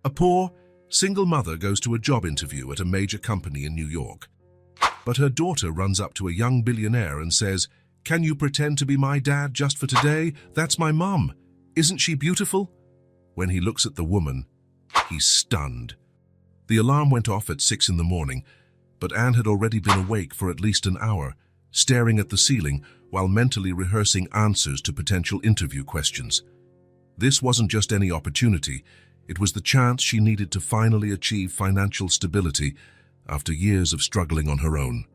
A poor, single mother goes to a job interview at a major company in New York. But her daughter runs up to a young billionaire and says, "Can you pretend to be my dad just for today? That's my mum. Isn't she beautiful?" When he looks at the woman, he's stunned. The alarm went off at 6 in the morning, but Anne had already been awake for at least an hour, staring at the ceiling while mentally rehearsing answers to potential interview questions. This wasn't just any opportunity, it was the chance she needed to finally achieve financial stability after years of struggling on her own.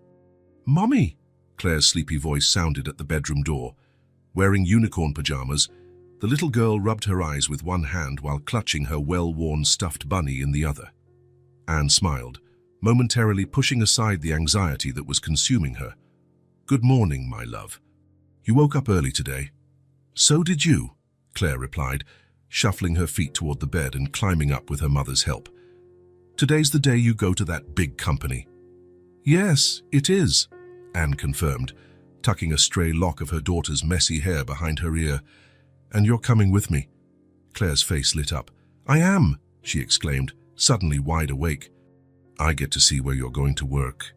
"Mommy!" Claire's sleepy voice sounded at the bedroom door. Wearing unicorn pajamas, the little girl rubbed her eyes with one hand while clutching her well-worn stuffed bunny in the other. Anne smiled, momentarily pushing aside the anxiety that was consuming her. "Good morning, my love. You woke up early today." "So did you," Claire replied, shuffling her feet toward the bed and climbing up with her mother's help. "Today's the day you go to that big company." "Yes, it is," Anne confirmed, tucking a stray lock of her daughter's messy hair behind her ear. "And you're coming with me?" Claire's face lit up. "I am," she exclaimed, suddenly wide awake. "I get to see where you're going to work.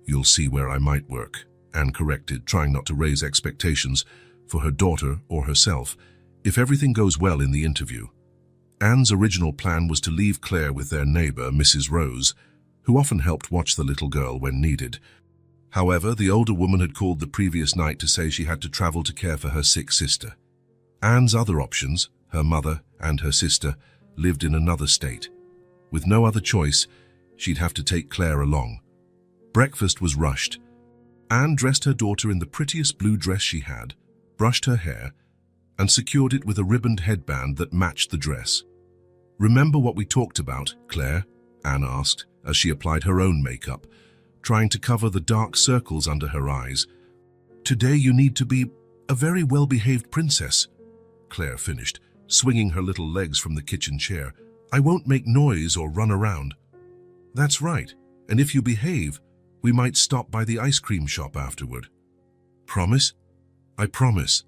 You'll see where I might work," Anne corrected, trying not to raise expectations for her daughter or herself. If everything goes well in the interview. Anne's original plan was to leave Claire with their neighbor, Mrs. Rose, who often helped watch the little girl when needed. However, the older woman had called the previous night to say she had to travel to care for her sick sister. Anne's other options, her mother and her sister, lived in another state. With no other choice, she'd have to take Claire along. Breakfast was rushed. Anne dressed her daughter in the prettiest blue dress she had, brushed her hair, and secured it with a ribboned headband that matched the dress. "Remember what we talked about, Claire?" Anne asked as she applied her own makeup, trying to cover the dark circles under her eyes. "Today you need to be a very well-behaved princess," Claire finished, swinging her little legs from the kitchen chair. "I won't make noise or run around." "That's right, and if you behave, we might stop by the ice cream shop afterward." "Promise?" "I promise."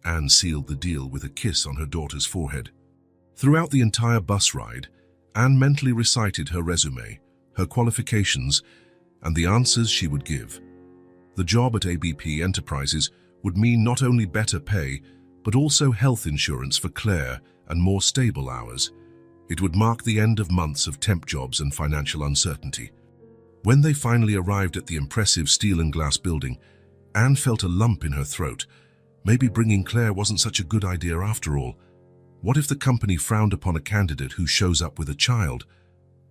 Anne sealed the deal with a kiss on her daughter's forehead. Throughout the entire bus ride, Anne mentally recited her resume, her qualifications, and the answers she would give. The job at ABP Enterprises would mean not only better pay, but also health insurance for Claire and more stable hours. It would mark the end of months of temp jobs and financial uncertainty. When they finally arrived at the impressive steel and glass building, Anne felt a lump in her throat. Maybe bringing Claire wasn't such a good idea after all. What if the company frowned upon a candidate who shows up with a child?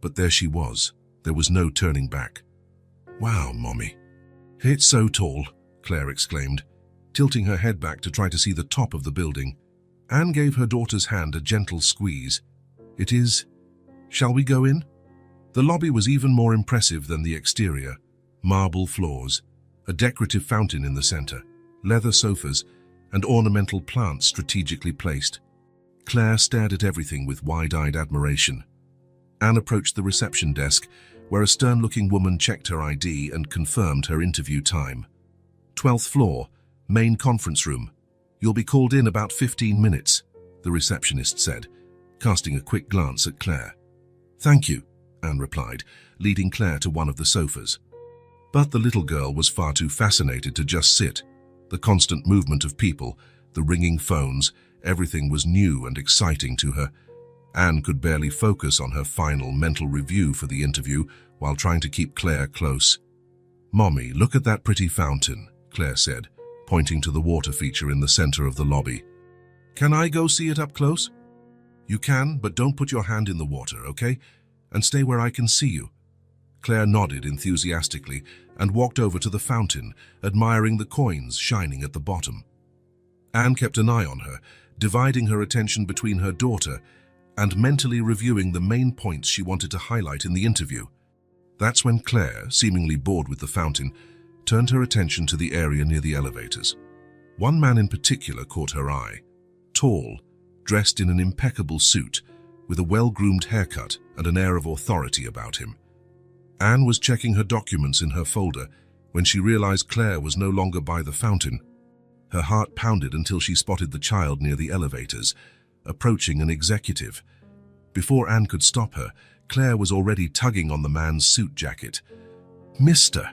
But there she was. There was no turning back. "Wow, Mommy. It's so tall," Claire exclaimed, tilting her head back to try to see the top of the building. Anne gave her daughter's hand a gentle squeeze. "It is. Shall we go in?" The lobby was even more impressive than the exterior. Marble floors, a decorative fountain in the center, leather sofas, and ornamental plants strategically placed. Claire stared at everything with wide-eyed admiration. Anne approached the reception desk, where a stern-looking woman checked her ID and confirmed her interview time. 12th floor, main conference room. "You'll be called in about 15 minutes, the receptionist said, casting a quick glance at Claire. "Thank you," Anne replied, leading Claire to one of the sofas. But the little girl was far too fascinated to just sit. The constant movement of people, the ringing phones, everything was new and exciting to her. Anne could barely focus on her final mental review for the interview while trying to keep Claire close. "Mommy, look at that pretty fountain," Claire said, pointing to the water feature in the center of the lobby. "Can I go see it up close?" "You can, but don't put your hand in the water, okay? And stay where I can see you." Claire nodded enthusiastically and walked over to the fountain, admiring the coins shining at the bottom. Anne kept an eye on her, dividing her attention between her daughter and mentally reviewing the main points she wanted to highlight in the interview. That's when Claire, seemingly bored with the fountain, turned her attention to the area near the elevators. One man in particular caught her eye. Tall, dressed in an impeccable suit, with a well-groomed haircut and an air of authority about him. Anne was checking her documents in her folder when she realized Claire was no longer by the fountain. Her heart pounded until she spotted the child near the elevators, approaching an executive. Before Anne could stop her, Claire was already tugging on the man's suit jacket. "Mister,"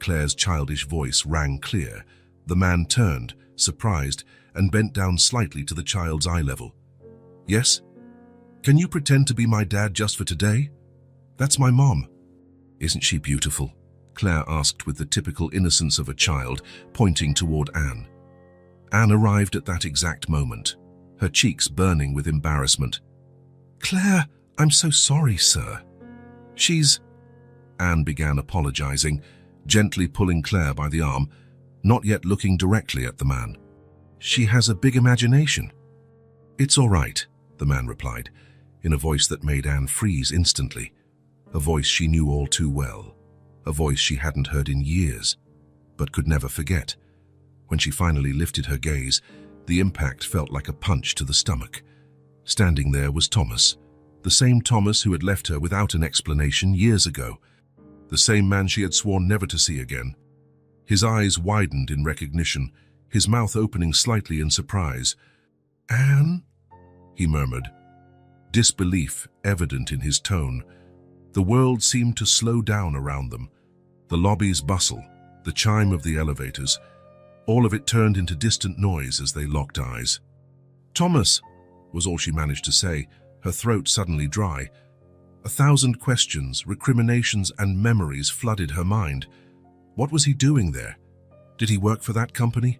Claire's childish voice rang clear. The man turned, surprised, and bent down slightly to the child's eye level. "Yes? Can you pretend to be my dad just for today? That's my mom." "Isn't she beautiful?" Claire asked with the typical innocence of a child, pointing toward Anne. Anne arrived at that exact moment, her cheeks burning with embarrassment. "Claire, I'm so sorry, sir. She's—" Anne began apologizing, gently pulling Claire by the arm, not yet looking directly at the man. "She has a big imagination." "It's all right," the man replied, in a voice that made Anne freeze instantly, a voice she knew all too well, a voice she hadn't heard in years, but could never forget. When she finally lifted her gaze, the impact felt like a punch to the stomach. Standing there was Thomas, the same Thomas who had left her without an explanation years ago, the same man she had sworn never to see again. His eyes widened in recognition, his mouth opening slightly in surprise. "Anne?" he murmured, disbelief evident in his tone. The world seemed to slow down around them. The lobby's bustle, the chime of the elevators, all of it turned into distant noise as they locked eyes. "Thomas," was all she managed to say, her throat suddenly dry. 1,000 questions, recriminations, and memories flooded her mind. What was he doing there? Did he work for that company?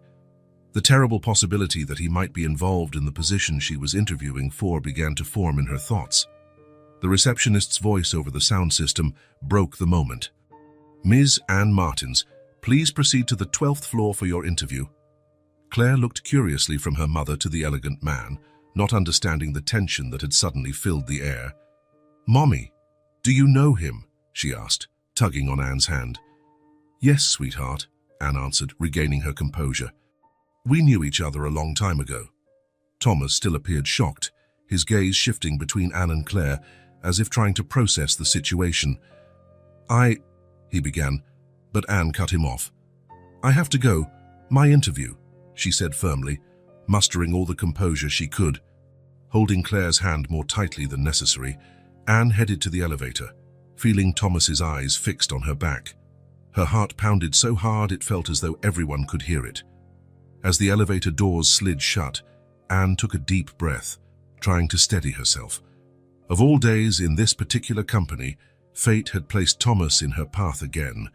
The terrible possibility that he might be involved in the position she was interviewing for began to form in her thoughts. The receptionist's voice over the sound system broke the moment. "Ms. Anne Martins, please proceed to the 12th floor for your interview." Claire looked curiously from her mother to the elegant man, not understanding the tension that had suddenly filled the air. "Mommy, do you know him?" she asked, tugging on Anne's hand. "Yes, sweetheart," Anne answered, regaining her composure. "We knew each other a long time ago." Thomas still appeared shocked, his gaze shifting between Anne and Claire, as if trying to process the situation. He began, but Anne cut him off. "I have to go. My interview," she said firmly, mustering all the composure she could. Holding Claire's hand more tightly than necessary, Anne headed to the elevator, feeling Thomas's eyes fixed on her back. Her heart pounded so hard it felt as though everyone could hear it. As the elevator doors slid shut, Anne took a deep breath, trying to steady herself. Of all days in this particular company, fate had placed Thomas in her path again.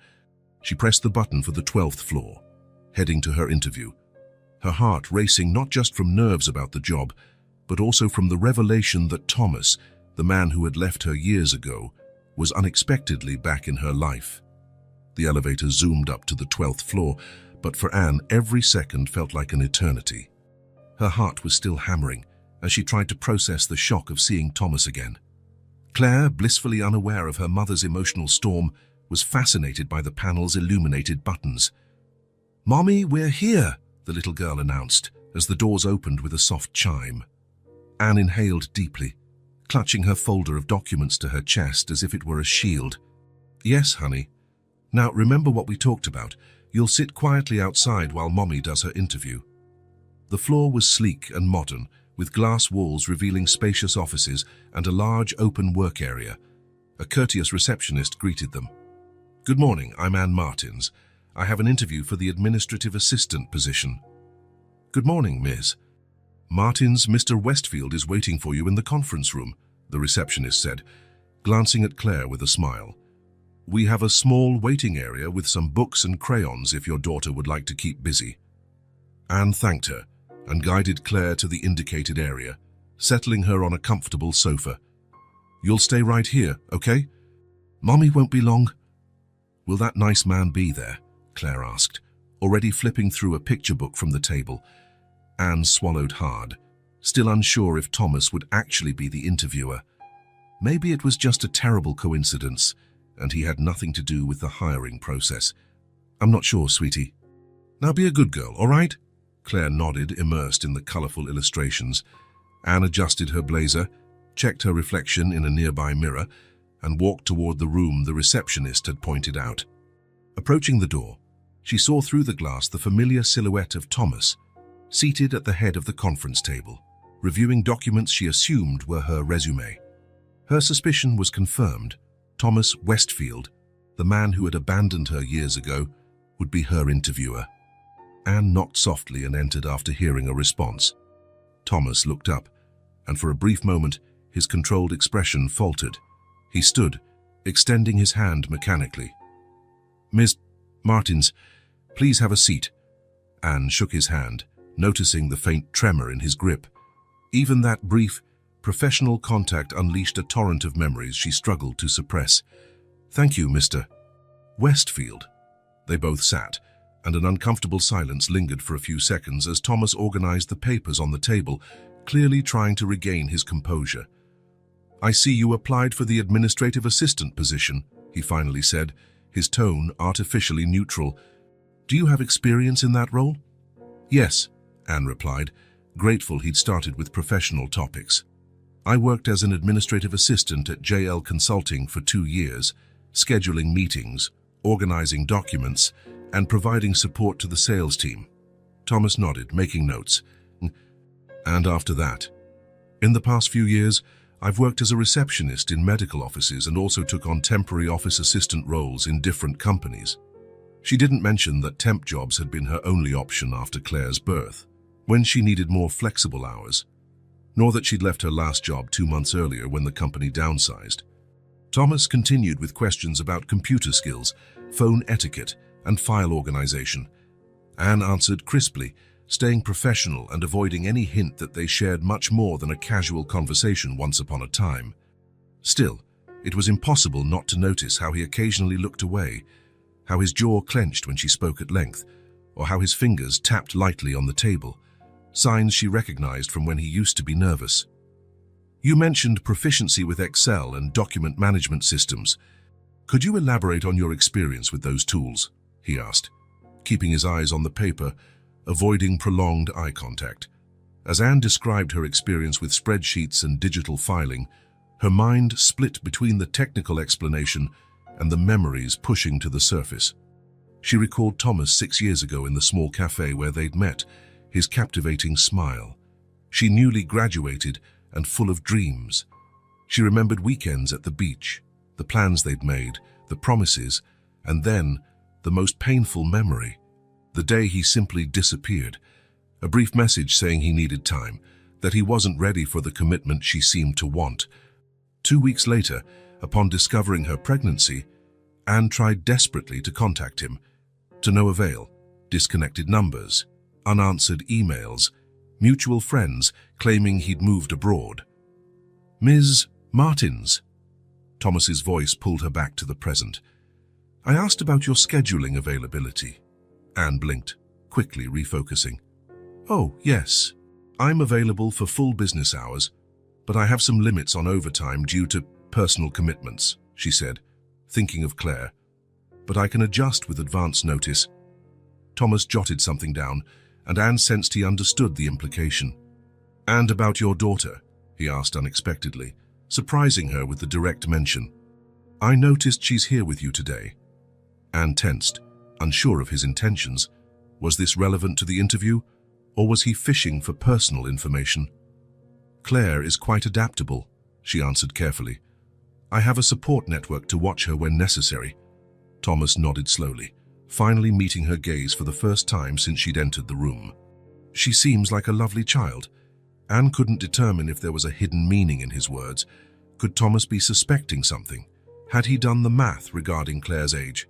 She pressed the button for the 12th floor, heading to her interview, her heart racing not just from nerves about the job, but also from the revelation that Thomas, the man who had left her years ago, was unexpectedly back in her life. The elevator zoomed up to the 12th floor, but for Anne, every second felt like an eternity. Her heart was still hammering as she tried to process the shock of seeing Thomas again. Claire, blissfully unaware of her mother's emotional storm, was fascinated by the panel's illuminated buttons. "Mommy, we're here," the little girl announced as the doors opened with a soft chime. Anne inhaled deeply, clutching her folder of documents to her chest as if it were a shield. "Yes, honey. Now remember what we talked about. You'll sit quietly outside while Mommy does her interview." The floor was sleek and modern, with glass walls revealing spacious offices and a large open work area. A courteous receptionist greeted them. "Good morning, I'm Anne Martins. I have an interview for the administrative assistant position." "Good morning, Miss Martins. Mr. Westfield is waiting for you in the conference room," the receptionist said, glancing at Claire with a smile. "We have a small waiting area with some books and crayons if your daughter would like to keep busy." Anne thanked her and guided Claire to the indicated area, settling her on a comfortable sofa. "You'll stay right here, okay? Mommy won't be long." "Will that nice man be there?" Claire asked, already flipping through a picture book from the table. Anne swallowed hard, still unsure if Thomas would actually be the interviewer. Maybe it was just a terrible coincidence, and he had nothing to do with the hiring process. "I'm not sure, sweetie." "Now be a good girl, all right?" Claire nodded, immersed in the colorful illustrations. Anne adjusted her blazer, checked her reflection in a nearby mirror, and walked toward the room the receptionist had pointed out. Approaching the door, she saw through the glass the familiar silhouette of Thomas, seated at the head of the conference table, reviewing documents she assumed were her resume. Her suspicion was confirmed. Thomas Westfield, the man who had abandoned her years ago, would be her interviewer. Anne knocked softly and entered after hearing a response. Thomas looked up, and for a brief moment, his controlled expression faltered. He stood, extending his hand mechanically. "Miss Martins, please have a seat." Anne shook his hand, noticing the faint tremor in his grip. Even that brief, professional contact unleashed a torrent of memories she struggled to suppress. "Thank you, Mr. Westfield." They both sat, and an uncomfortable silence lingered for a few seconds as Thomas organized the papers on the table, clearly trying to regain his composure. "I see you applied for the administrative assistant position," he finally said, his tone artificially neutral. "Do you have experience in that role?" "Yes," Anne replied, grateful he'd started with professional topics. "I worked as an administrative assistant at JL Consulting for 2 years, scheduling meetings, organizing documents, and providing support to the sales team." Thomas nodded, making notes. "And after that?" "In the past few years, I've worked as a receptionist in medical offices and also took on temporary office assistant roles in different companies." She didn't mention that temp jobs had been her only option after Claire's birth, when she needed more flexible hours, nor that she'd left her last job 2 months earlier when the company downsized. Thomas continued with questions about computer skills, phone etiquette, and file organization. Anne answered crisply, staying professional and avoiding any hint that they shared much more than a casual conversation once upon a time. Still, it was impossible not to notice how he occasionally looked away, how his jaw clenched when she spoke at length, or how his fingers tapped lightly on the table, signs she recognized from when he used to be nervous. "You mentioned proficiency with Excel and document management systems. Could you elaborate on your experience with those tools?" he asked, keeping his eyes on the paper, avoiding prolonged eye contact. As Anne described her experience with spreadsheets and digital filing, her mind split between the technical explanation and the memories pushing to the surface. She recalled Thomas 6 years ago in the small cafe where they'd met, his captivating smile. She newly graduated and full of dreams. She remembered weekends at the beach, the plans they'd made, the promises, and then, the most painful memory, the day he simply disappeared. A brief message saying he needed time, that he wasn't ready for the commitment she seemed to want. 2 weeks later, upon discovering her pregnancy, Anne tried desperately to contact him. To no avail. Disconnected numbers, unanswered emails, mutual friends claiming he'd moved abroad. "Ms. Martins." Thomas's voice pulled her back to the present. "I asked about your scheduling availability." Anne blinked, quickly refocusing. "Oh, yes. I'm available for full business hours, but I have some limits on overtime due to personal commitments," she said, thinking of Claire. "But I can adjust with advance notice." Thomas jotted something down, and Anne sensed he understood the implication. "And about your daughter?" he asked unexpectedly, surprising her with the direct mention. "I noticed she's here with you today." Anne tensed, unsure of his intentions. Was this relevant to the interview, or was he fishing for personal information? "Claire is quite adaptable," she answered carefully. "I have a support network to watch her when necessary." Thomas nodded slowly, finally meeting her gaze for the first time since she'd entered the room. "She seems like a lovely child." Anne couldn't determine if there was a hidden meaning in his words. Could Thomas be suspecting something? Had he done the math regarding Claire's age?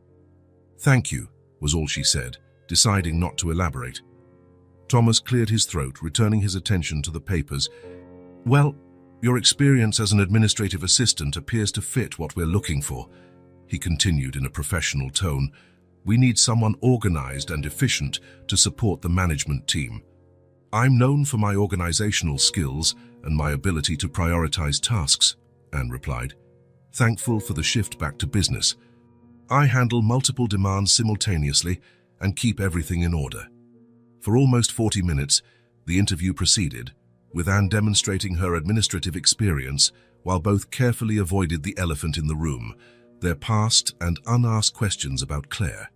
"Thank you," was all she said, deciding not to elaborate. Thomas cleared his throat, returning his attention to the papers. "Well, your experience as an administrative assistant appears to fit what we're looking for," he continued in a professional tone. "We need someone organized and efficient to support the management team. I'm known for my organizational skills and my ability to prioritize tasks," Anne replied, thankful for the shift back to business. "I handle multiple demands simultaneously and keep everything in order." For almost 40 minutes, the interview proceeded, with Anne demonstrating her administrative experience while both carefully avoided the elephant in the room, their past and unasked questions about Claire.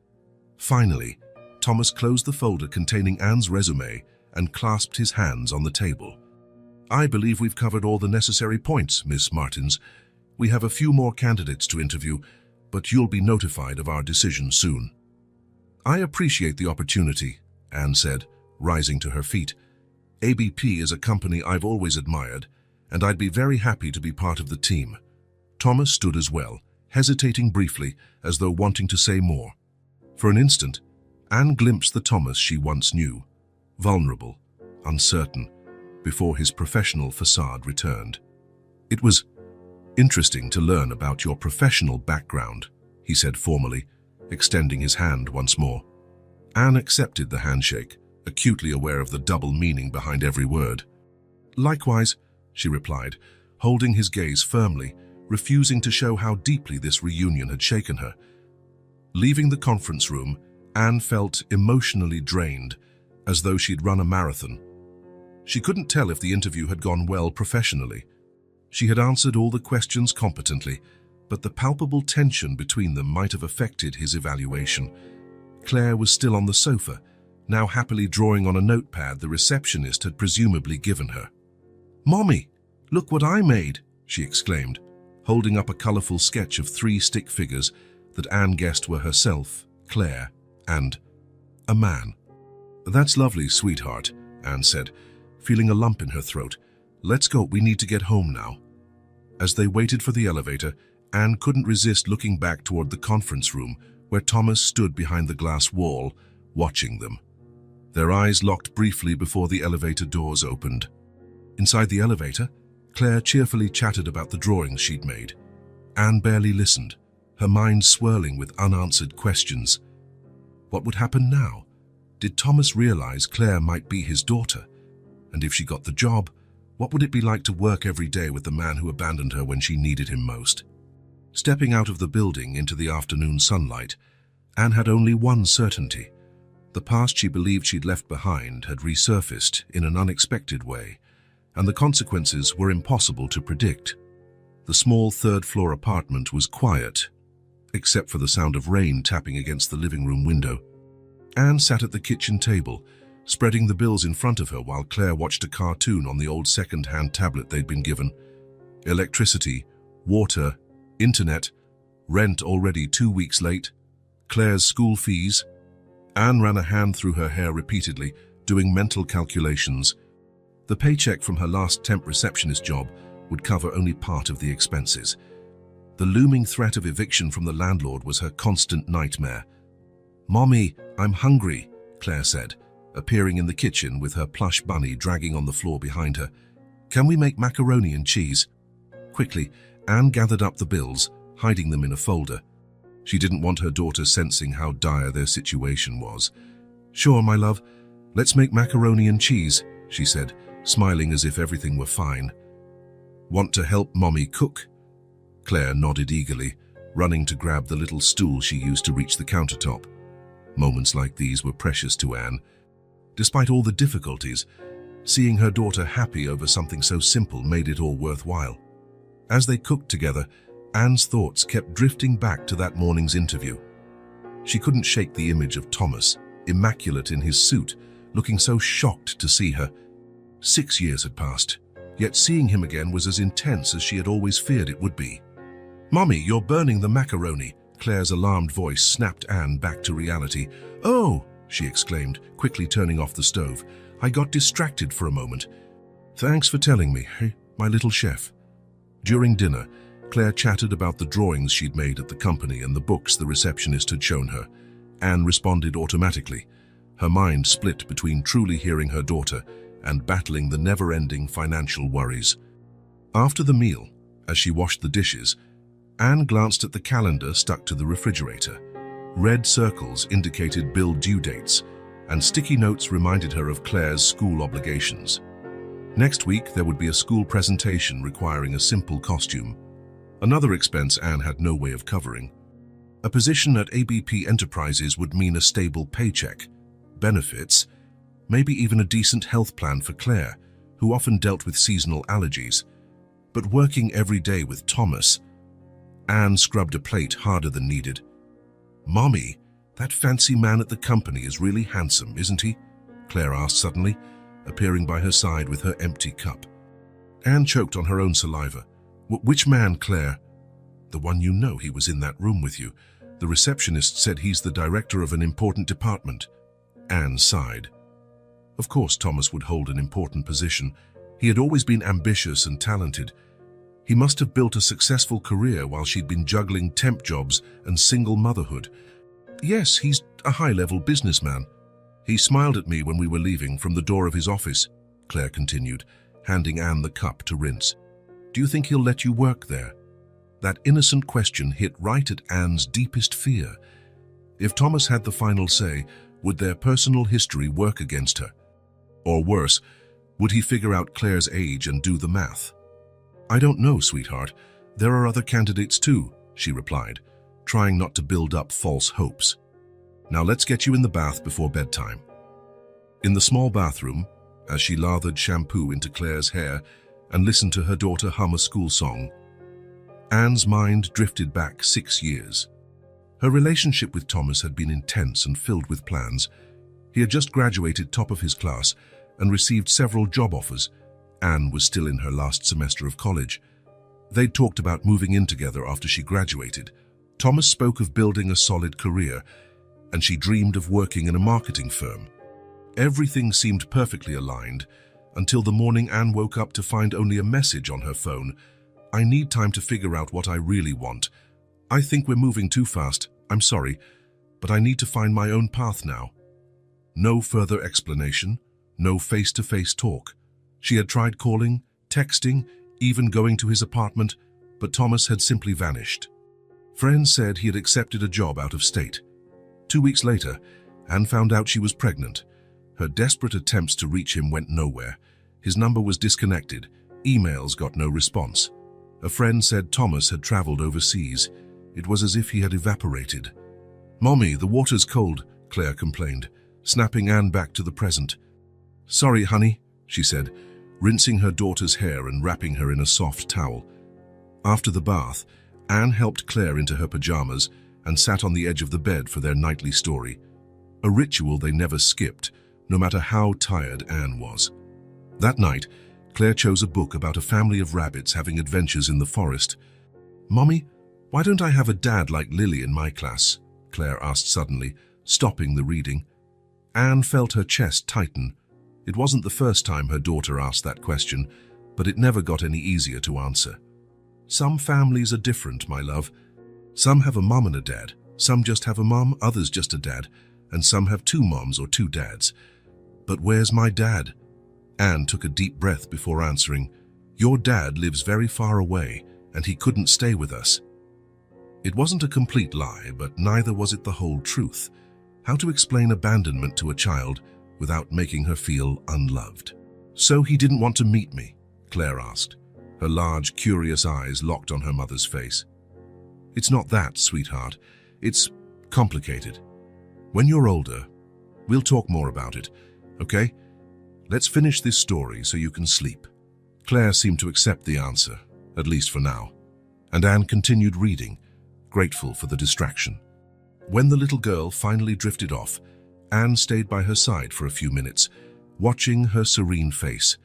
Finally, Thomas closed the folder containing Anne's resume and clasped his hands on the table. "I believe we've covered all the necessary points, Miss Martins. We have a few more candidates to interview, but you'll be notified of our decision soon." "I appreciate the opportunity," Anne said, rising to her feet. "ABP is a company I've always admired, and I'd be very happy to be part of the team." Thomas stood as well, hesitating briefly, as though wanting to say more. For an instant, Anne glimpsed the Thomas she once knew, vulnerable, uncertain, before his professional facade returned. "It was interesting to learn about your professional background," he said formally, extending his hand once more. Anne accepted the handshake, acutely aware of the double meaning behind every word. "Likewise," she replied, holding his gaze firmly, refusing to show how deeply this reunion had shaken her. Leaving the conference room, Anne felt emotionally drained, as though she'd run a marathon. She couldn't tell if the interview had gone well professionally. She had answered all the questions competently, but the palpable tension between them might have affected his evaluation. Claire was still on the sofa, now happily drawing on a notepad the receptionist had presumably given her. "Mommy, look what I made!" she exclaimed, holding up a colourful sketch of 3 stick figures that Anne guessed were herself, Claire, and a man. "That's lovely, sweetheart," Anne said, feeling a lump in her throat. "Let's go, we need to get home now." As they waited for the elevator, Anne couldn't resist looking back toward the conference room, where Thomas stood behind the glass wall, watching them. Their eyes locked briefly before the elevator doors opened. Inside the elevator, Claire cheerfully chatted about the drawings she'd made. Anne barely listened, her mind swirling with unanswered questions. What would happen now? Did Thomas realize Claire might be his daughter? And if she got the job, what would it be like to work every day with the man who abandoned her when she needed him most? Stepping out of the building into the afternoon sunlight, Anne had only one certainty. The past she believed she'd left behind had resurfaced in an unexpected way, and the consequences were impossible to predict. The small third-floor apartment was quiet, except for the sound of rain tapping against the living room window. Anne sat at the kitchen table, spreading the bills in front of her while Claire watched a cartoon on the old second-hand tablet they'd been given. Electricity, water, internet, rent already 2 weeks late, Claire's school fees. Anne ran a hand through her hair repeatedly, doing mental calculations. The paycheck from her last temp receptionist job would cover only part of the expenses. The looming threat of eviction from the landlord was her constant nightmare. "Mommy, I'm hungry," Claire said, appearing in the kitchen with her plush bunny dragging on the floor behind her. "Can we make macaroni and cheese?" Quickly, Anne gathered up the bills, hiding them in a folder. She didn't want her daughter sensing how dire their situation was. "Sure, my love. Let's make macaroni and cheese," she said, smiling as if everything were fine. "Want to help Mommy cook?" Claire nodded eagerly, running to grab the little stool she used to reach the countertop. Moments like these were precious to Anne. Despite all the difficulties, seeing her daughter happy over something so simple made it all worthwhile. As they cooked together, Anne's thoughts kept drifting back to that morning's interview. She couldn't shake the image of Thomas, immaculate in his suit, looking so shocked to see her. 6 years had passed, yet seeing him again was as intense as she had always feared it would be. "Mommy, you're burning the macaroni," Claire's alarmed voice snapped Anne back to reality. "Oh!" she exclaimed, quickly turning off the stove. "I got distracted for a moment. Thanks for telling me, hey, my little chef." During dinner, Claire chatted about the drawings she'd made at the company and the books the receptionist had shown her. Anne responded automatically, her mind split between truly hearing her daughter and battling the never-ending financial worries. After the meal, as she washed the dishes, Anne glanced at the calendar stuck to the refrigerator. Red circles indicated bill due dates, and sticky notes reminded her of Claire's school obligations. Next week, there would be a school presentation requiring a simple costume. Another expense Anne had no way of covering. A position at ABP Enterprises would mean a stable paycheck, benefits, maybe even a decent health plan for Claire, who often dealt with seasonal allergies. But working every day with Thomas, Anne scrubbed a plate harder than needed. "Mommy, that fancy man at the company is really handsome, isn't he?" Claire asked suddenly, appearing by her side with her empty cup. Anne choked on her own saliva. "Which man, Claire?" The one you know. He was in that room with you. The receptionist said he's the director of an important department. Anne sighed. Of course Thomas would hold an important position. He had always been ambitious and talented. He must have built a successful career while she'd been juggling temp jobs and single motherhood. Yes, he's a high-level businessman. He smiled at me when we were leaving from the door of his office, Claire continued, handing Anne the cup to rinse. Do you think he'll let you work there? That innocent question hit right at Anne's deepest fear. If Thomas had the final say, would their personal history work against her? Or worse, would he figure out Claire's age and do the math? I don't know, sweetheart. There are other candidates too, she replied, trying not to build up false hopes. Now let's get you in the bath before bedtime. In the small bathroom, as she lathered shampoo into Claire's hair and listened to her daughter hum a school song, Anne's mind drifted back 6 years. Her relationship with Thomas had been intense and filled with plans. He had just graduated top of his class and received several job offers. Anne was still in her last semester of college. They'd talked about moving in together after she graduated. Thomas spoke of building a solid career, and she dreamed of working in a marketing firm. Everything seemed perfectly aligned until the morning Anne woke up to find only a message on her phone. I need time to figure out what I really want. I think we're moving too fast. I'm sorry, but I need to find my own path now. No further explanation, no face-to-face talk. She had tried calling, texting, even going to his apartment, but Thomas had simply vanished. Friends said he had accepted a job out of state. 2 weeks later, Anne found out she was pregnant. Her desperate attempts to reach him went nowhere. His number was disconnected. Emails got no response. A friend said Thomas had traveled overseas. It was as if he had evaporated. "Mommy, the water's cold," Claire complained, snapping Anne back to the present. "Sorry, honey," she said, rinsing her daughter's hair and wrapping her in a soft towel. After the bath, Anne helped Claire into her pajamas and sat on the edge of the bed for their nightly story. A ritual they never skipped, no matter how tired Anne was. That night, Claire chose a book about a family of rabbits having adventures in the forest. "Mommy, why don't I have a dad like Lily in my class?" Claire asked suddenly, stopping the reading. Anne felt her chest tighten. It wasn't the first time her daughter asked that question, but it never got any easier to answer. "Some families are different, my love. Some have a mom and a dad. Some just have a mom, others just a dad, and some have 2 moms or 2 dads. But where's my dad?" Anne took a deep breath before answering. "Your dad lives very far away, and he couldn't stay with us." It wasn't a complete lie, but neither was it the whole truth. How to explain abandonment to a child without making her feel unloved? "So he didn't want to meet me?" Claire asked, her large, curious eyes locked on her mother's face. "It's not that, sweetheart. It's complicated. When you're older, we'll talk more about it, okay? Let's finish this story so you can sleep." Claire seemed to accept the answer, at least for now, and Anne continued reading, grateful for the distraction. When the little girl finally drifted off, Anne stayed by her side for a few minutes, watching her serene face.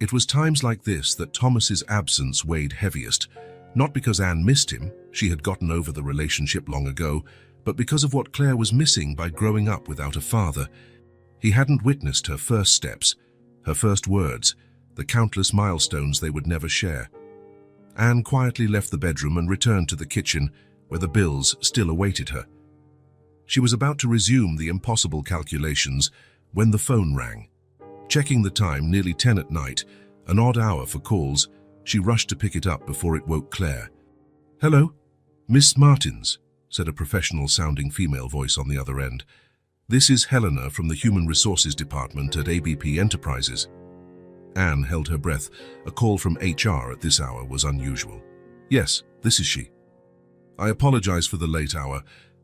It was times like this that Thomas's absence weighed heaviest, not because Anne missed him, she had gotten over the relationship long ago, but because of what Claire was missing by growing up without a father. He hadn't witnessed her first steps, her first words, the countless milestones they would never share. Anne quietly left the bedroom and returned to the kitchen, where the bills still awaited her. She was about to resume the impossible calculations when the phone rang. Checking the time, nearly 10 at night, an odd hour for calls, she rushed to pick it up before it woke Claire. "Hello? Miss Martins," said a professional-sounding female voice on the other end. "This is Helena from the Human Resources Department at ABP Enterprises." Anne held her breath. A call from HR at this hour was unusual. "Yes, this is she. I apologize for the late hour,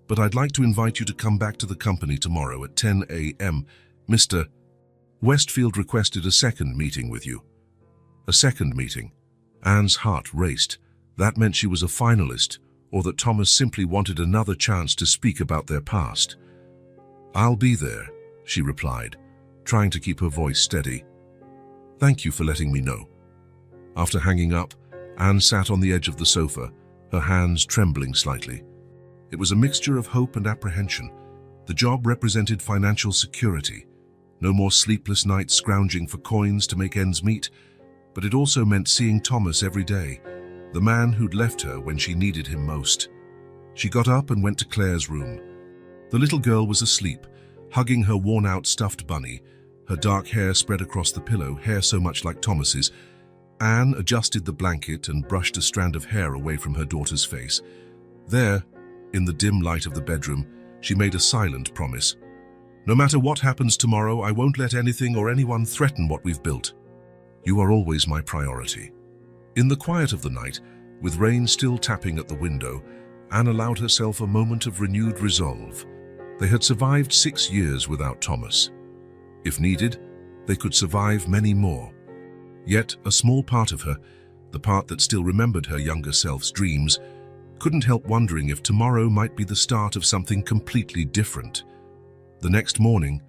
but I'd like to invite you to come back to the company tomorrow at 10 a.m. Mr. Westfield requested a second meeting with you." A second meeting. Anne's heart raced. That meant she was a finalist, or that Thomas simply wanted another chance to speak about their past. "I'll be there," she replied, trying to keep her voice steady. "Thank you for letting me know." After hanging up, Anne sat on the edge of the sofa, her hands trembling slightly. It was a mixture of hope and apprehension. The job represented financial security. No more sleepless nights scrounging for coins to make ends meet, but it also meant seeing Thomas every day, the man who'd left her when she needed him most. She got up and went to Claire's room. The little girl was asleep, hugging her worn-out stuffed bunny, her dark hair spread across the pillow, hair so much like Thomas's. Anne adjusted the blanket and brushed a strand of hair away from her daughter's face. There, in the dim light of the bedroom, she made a silent promise. "No matter what happens tomorrow, I won't let anything or anyone threaten what we've built. You are always my priority." In the quiet of the night, with rain still tapping at the window, Anne allowed herself a moment of renewed resolve. They had survived 6 years without Thomas. If needed, they could survive many more. Yet, a small part of her, the part that still remembered her younger self's dreams, couldn't help wondering if tomorrow might be the start of something completely different. The next morning,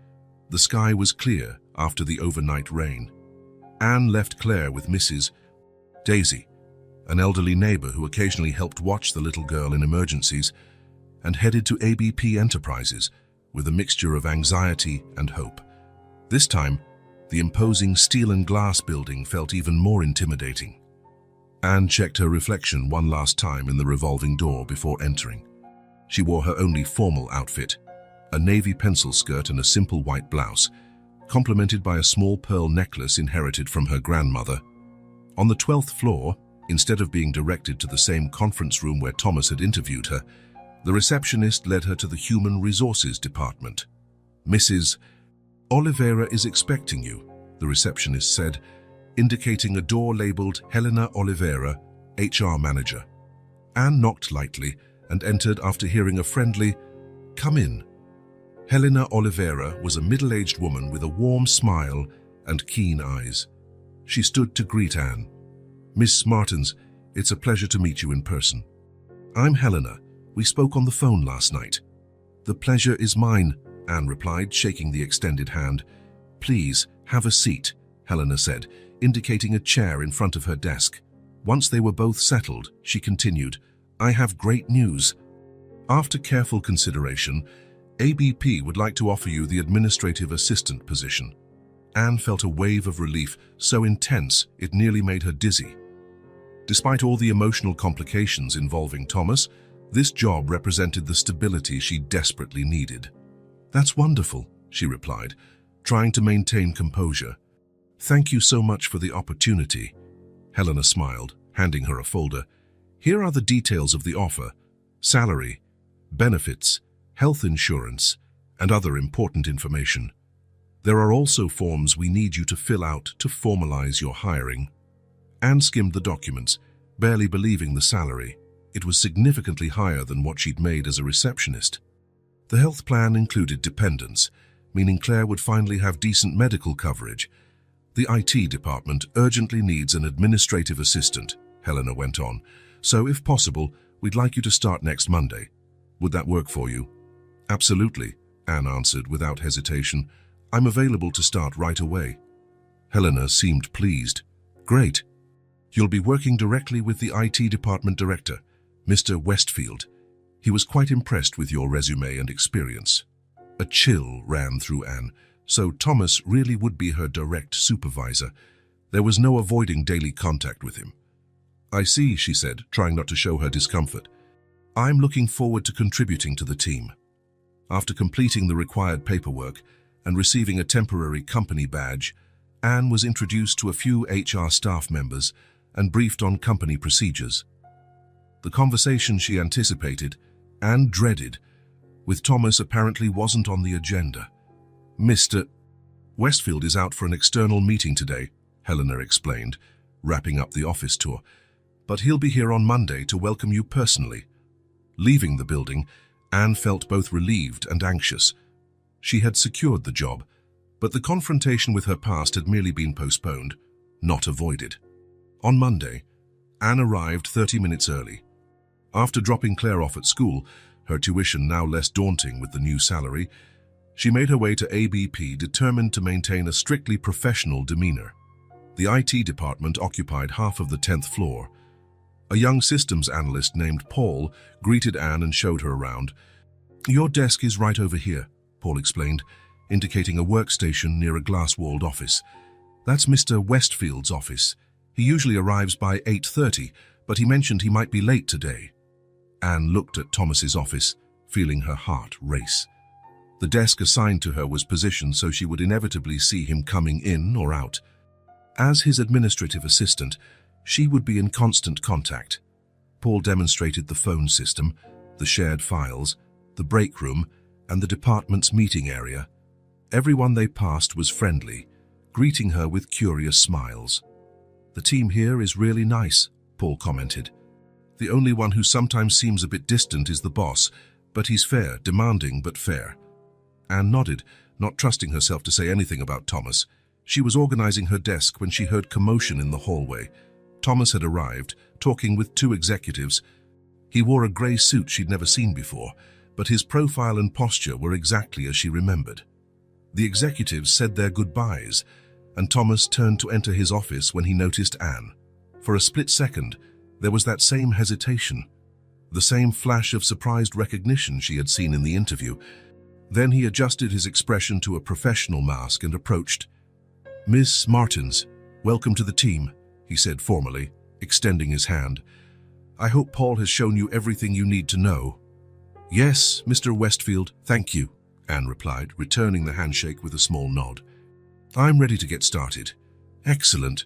the sky was clear after the overnight rain. Anne left Claire with Mrs. Daisy, an elderly neighbor who occasionally helped watch the little girl in emergencies, and headed to ABP Enterprises with a mixture of anxiety and hope. This time, the imposing steel and glass building felt even more intimidating. Anne checked her reflection one last time in the revolving door before entering. She wore her only formal outfit, a navy pencil skirt and a simple white blouse, complemented by a small pearl necklace inherited from her grandmother. On the 12th floor, instead of being directed to the same conference room where Thomas had interviewed her, the receptionist led her to the Human Resources Department. "Mrs. Oliveira is expecting you," the receptionist said, indicating a door labeled Helena Oliveira, HR Manager. Anne knocked lightly and entered after hearing a friendly, "Come in." Helena Oliveira was a middle-aged woman with a warm smile and keen eyes. She stood to greet Anne. "Miss Martins, it's a pleasure to meet you in person." "I'm Helena. We spoke on the phone last night." "The pleasure is mine," Anne replied, shaking the extended hand. "Please, have a seat," Helena said, indicating a chair in front of her desk. Once they were both settled, she continued, "I have great news. After careful consideration, ABP would like to offer you the administrative assistant position." Anne felt a wave of relief so intense it nearly made her dizzy. Despite all the emotional complications involving Thomas, this job represented the stability she desperately needed. "That's wonderful," she replied, trying to maintain composure. "Thank you so much for the opportunity." Helena smiled, handing her a folder. "Here are the details of the offer: salary, benefits, health insurance, and other important information. There are also forms we need you to fill out to formalize your hiring." Anne skimmed the documents, barely believing the salary. It was significantly higher than what she'd made as a receptionist. The health plan included dependents, meaning Claire would finally have decent medical coverage. "The IT department urgently needs an administrative assistant," Helena went on. "So, if possible, we'd like you to start next Monday. Would that work for you?" "Absolutely," Anne answered without hesitation. "I'm available to start right away." Helena seemed pleased. "Great. You'll be working directly with the IT department director, Mr. Westfield. He was quite impressed with your resume and experience." A chill ran through Anne. So Thomas really would be her direct supervisor. There was no avoiding daily contact with him. "I see," she said, trying not to show her discomfort. "I'm looking forward to contributing to the team." After completing the required paperwork and receiving a temporary company badge, Anne was introduced to a few HR staff members and briefed on company procedures. The conversation she anticipated and dreaded with Thomas apparently wasn't on the agenda. "Mr. Westfield is out for an external meeting today," Helena explained, wrapping up the office tour. "But he'll be here on Monday to welcome you personally." Leaving the building, Anne felt both relieved and anxious. She had secured the job, but the confrontation with her past had merely been postponed, not avoided. On Monday, Anne arrived 30 minutes early. After dropping Claire off at school, her tuition now less daunting with the new salary, she made her way to ABP determined to maintain a strictly professional demeanor. The IT department occupied half of the 10th floor. A young systems analyst named Paul greeted Anne and showed her around. "Your desk is right over here," Paul explained, indicating a workstation near a glass-walled office. "That's Mr. Westfield's office. He usually arrives by 8:30, but he mentioned he might be late today." Anne looked at Thomas's office, feeling her heart race. The desk assigned to her was positioned so she would inevitably see him coming in or out. As his administrative assistant, she would be in constant contact. Paul demonstrated the phone system, the shared files, the break room, and the department's meeting area. Everyone they passed was friendly, greeting her with curious smiles. "The team here is really nice," Paul commented. "The only one who sometimes seems a bit distant is the boss, but he's fair, demanding but fair." Anne nodded, not trusting herself to say anything about Thomas. She was organizing her desk when she heard commotion in the hallway. Thomas had arrived, talking with two executives. He wore a grey suit she'd never seen before, but his profile and posture were exactly as she remembered. The executives said their goodbyes, and Thomas turned to enter his office when he noticed Anne. For a split second, there was that same hesitation, the same flash of surprised recognition she had seen in the interview. Then he adjusted his expression to a professional mask and approached. "Miss Martins, welcome to the team," he said formally, extending his hand. "I hope Paul has shown you everything you need to know." "Yes, Mr. Westfield, thank you," Anne replied, returning the handshake with a small nod. "I'm ready to get started." "Excellent."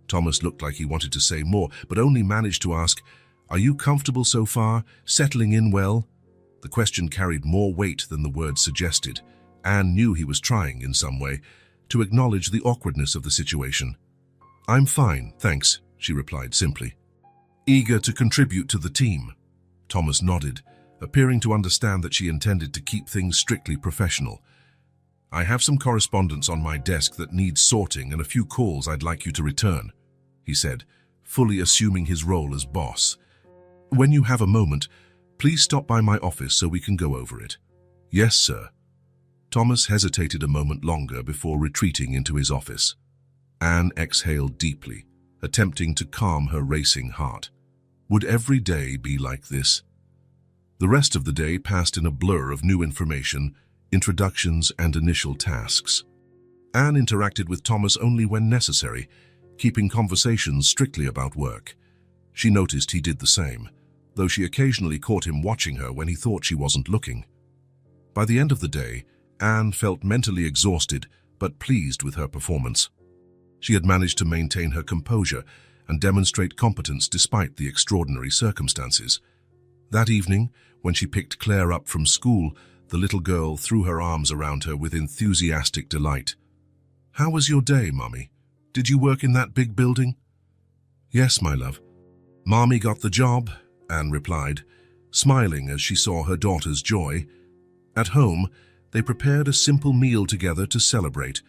Thomas looked like he wanted to say more, but only managed to ask, "Are you comfortable so far? Settling in well?" The question carried more weight than the words suggested. Anne knew he was trying, in some way, to acknowledge the awkwardness of the situation. "I'm fine, thanks," she replied simply. "Eager to contribute to the team?" Thomas nodded, appearing to understand that she intended to keep things strictly professional. "I have some correspondence on my desk that needs sorting and a few calls I'd like you to return," he said, fully assuming his role as boss. "When you have a moment, please stop by my office so we can go over it." "Yes, sir." Thomas hesitated a moment longer before retreating into his office. Anne exhaled deeply, attempting to calm her racing heart. Would every day be like this? The rest of the day passed in a blur of new information, introductions, and initial tasks. Anne interacted with Thomas only when necessary, keeping conversations strictly about work. She noticed he did the same, though she occasionally caught him watching her when he thought she wasn't looking. By the end of the day, Anne felt mentally exhausted but pleased with her performance. She had managed to maintain her composure and demonstrate competence despite the extraordinary circumstances. That evening, when she picked Claire up from school, the little girl threw her arms around her with enthusiastic delight. "How was your day, Mommy? Did you work in that big building?" "Yes, my love. Mommy got the job," Anne replied, smiling as she saw her daughter's joy. At home, they prepared a simple meal together to celebrate.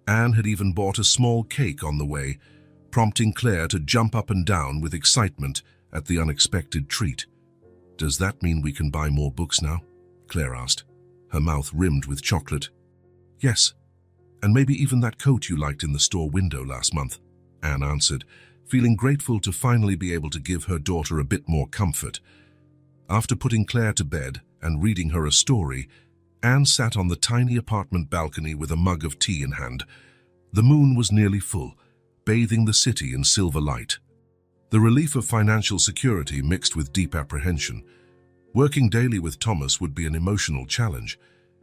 Anne had even bought a small cake on the way, prompting Claire to jump up and down with excitement at the unexpected treat. "Does that mean we can buy more books now?" Claire asked, her mouth rimmed with chocolate. "Yes, and maybe even that coat you liked in the store window last month," Anne answered, feeling grateful to finally be able to give her daughter a bit more comfort. After putting Claire to bed and reading her a story, Anne sat on the tiny apartment balcony with a mug of tea in hand. The moon was nearly full, bathing the city in silver light. The relief of financial security mixed with deep apprehension. Working daily with Thomas would be an emotional challenge.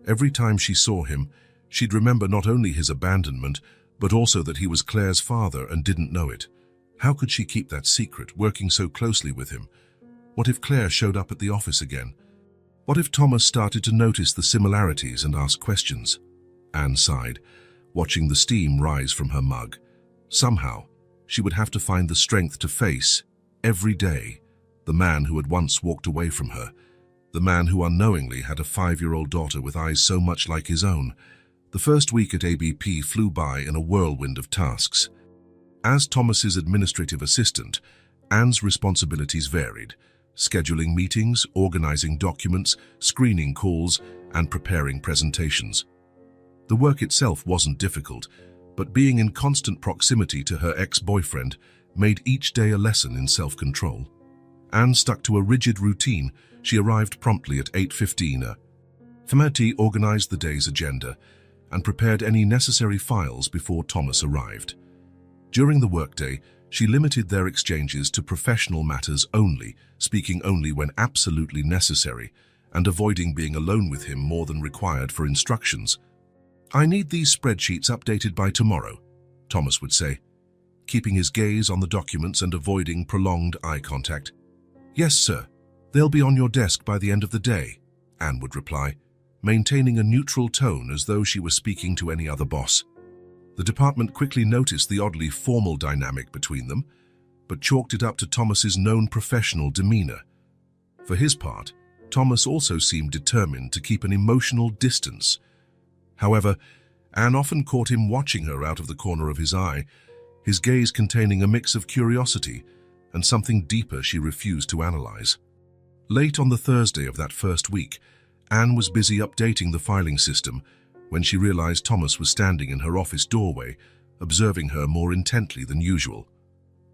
Every time she saw him, she'd remember not only his abandonment, but also that he was Claire's father and didn't know it. How could she keep that secret, working so closely with him? What if Claire showed up at the office again? What if Thomas started to notice the similarities and ask questions? Anne sighed, watching the steam rise from her mug. Somehow, she would have to find the strength to face, every day, the man who had once walked away from her, the man who unknowingly had a 5-year-old daughter with eyes so much like his own. The first week at ABP flew by in a whirlwind of tasks. As Thomas's administrative assistant, Anne's responsibilities varied, scheduling meetings, organizing documents, screening calls, and preparing presentations. The work itself wasn't difficult, but being in constant proximity to her ex-boyfriend made each day a lesson in self-control. Anne stuck to a rigid routine. She arrived promptly at 8:15. Famati organized the day's agenda and prepared any necessary files before Thomas arrived. During the workday, she limited their exchanges to professional matters only, speaking only when absolutely necessary, and avoiding being alone with him more than required for instructions. "I need these spreadsheets updated by tomorrow," Thomas would say, keeping his gaze on the documents and avoiding prolonged eye contact. "Yes, sir. They'll be on your desk by the end of the day," Anne would reply, maintaining a neutral tone as though she were speaking to any other boss. The department quickly noticed the oddly formal dynamic between them, but chalked it up to Thomas's known professional demeanor. For his part, Thomas also seemed determined to keep an emotional distance. However, Anne often caught him watching her out of the corner of his eye, his gaze containing a mix of curiosity and something deeper she refused to analyze. Late on the Thursday of that first week, Anne was busy updating the filing system when she realized Thomas was standing in her office doorway, observing her more intently than usual.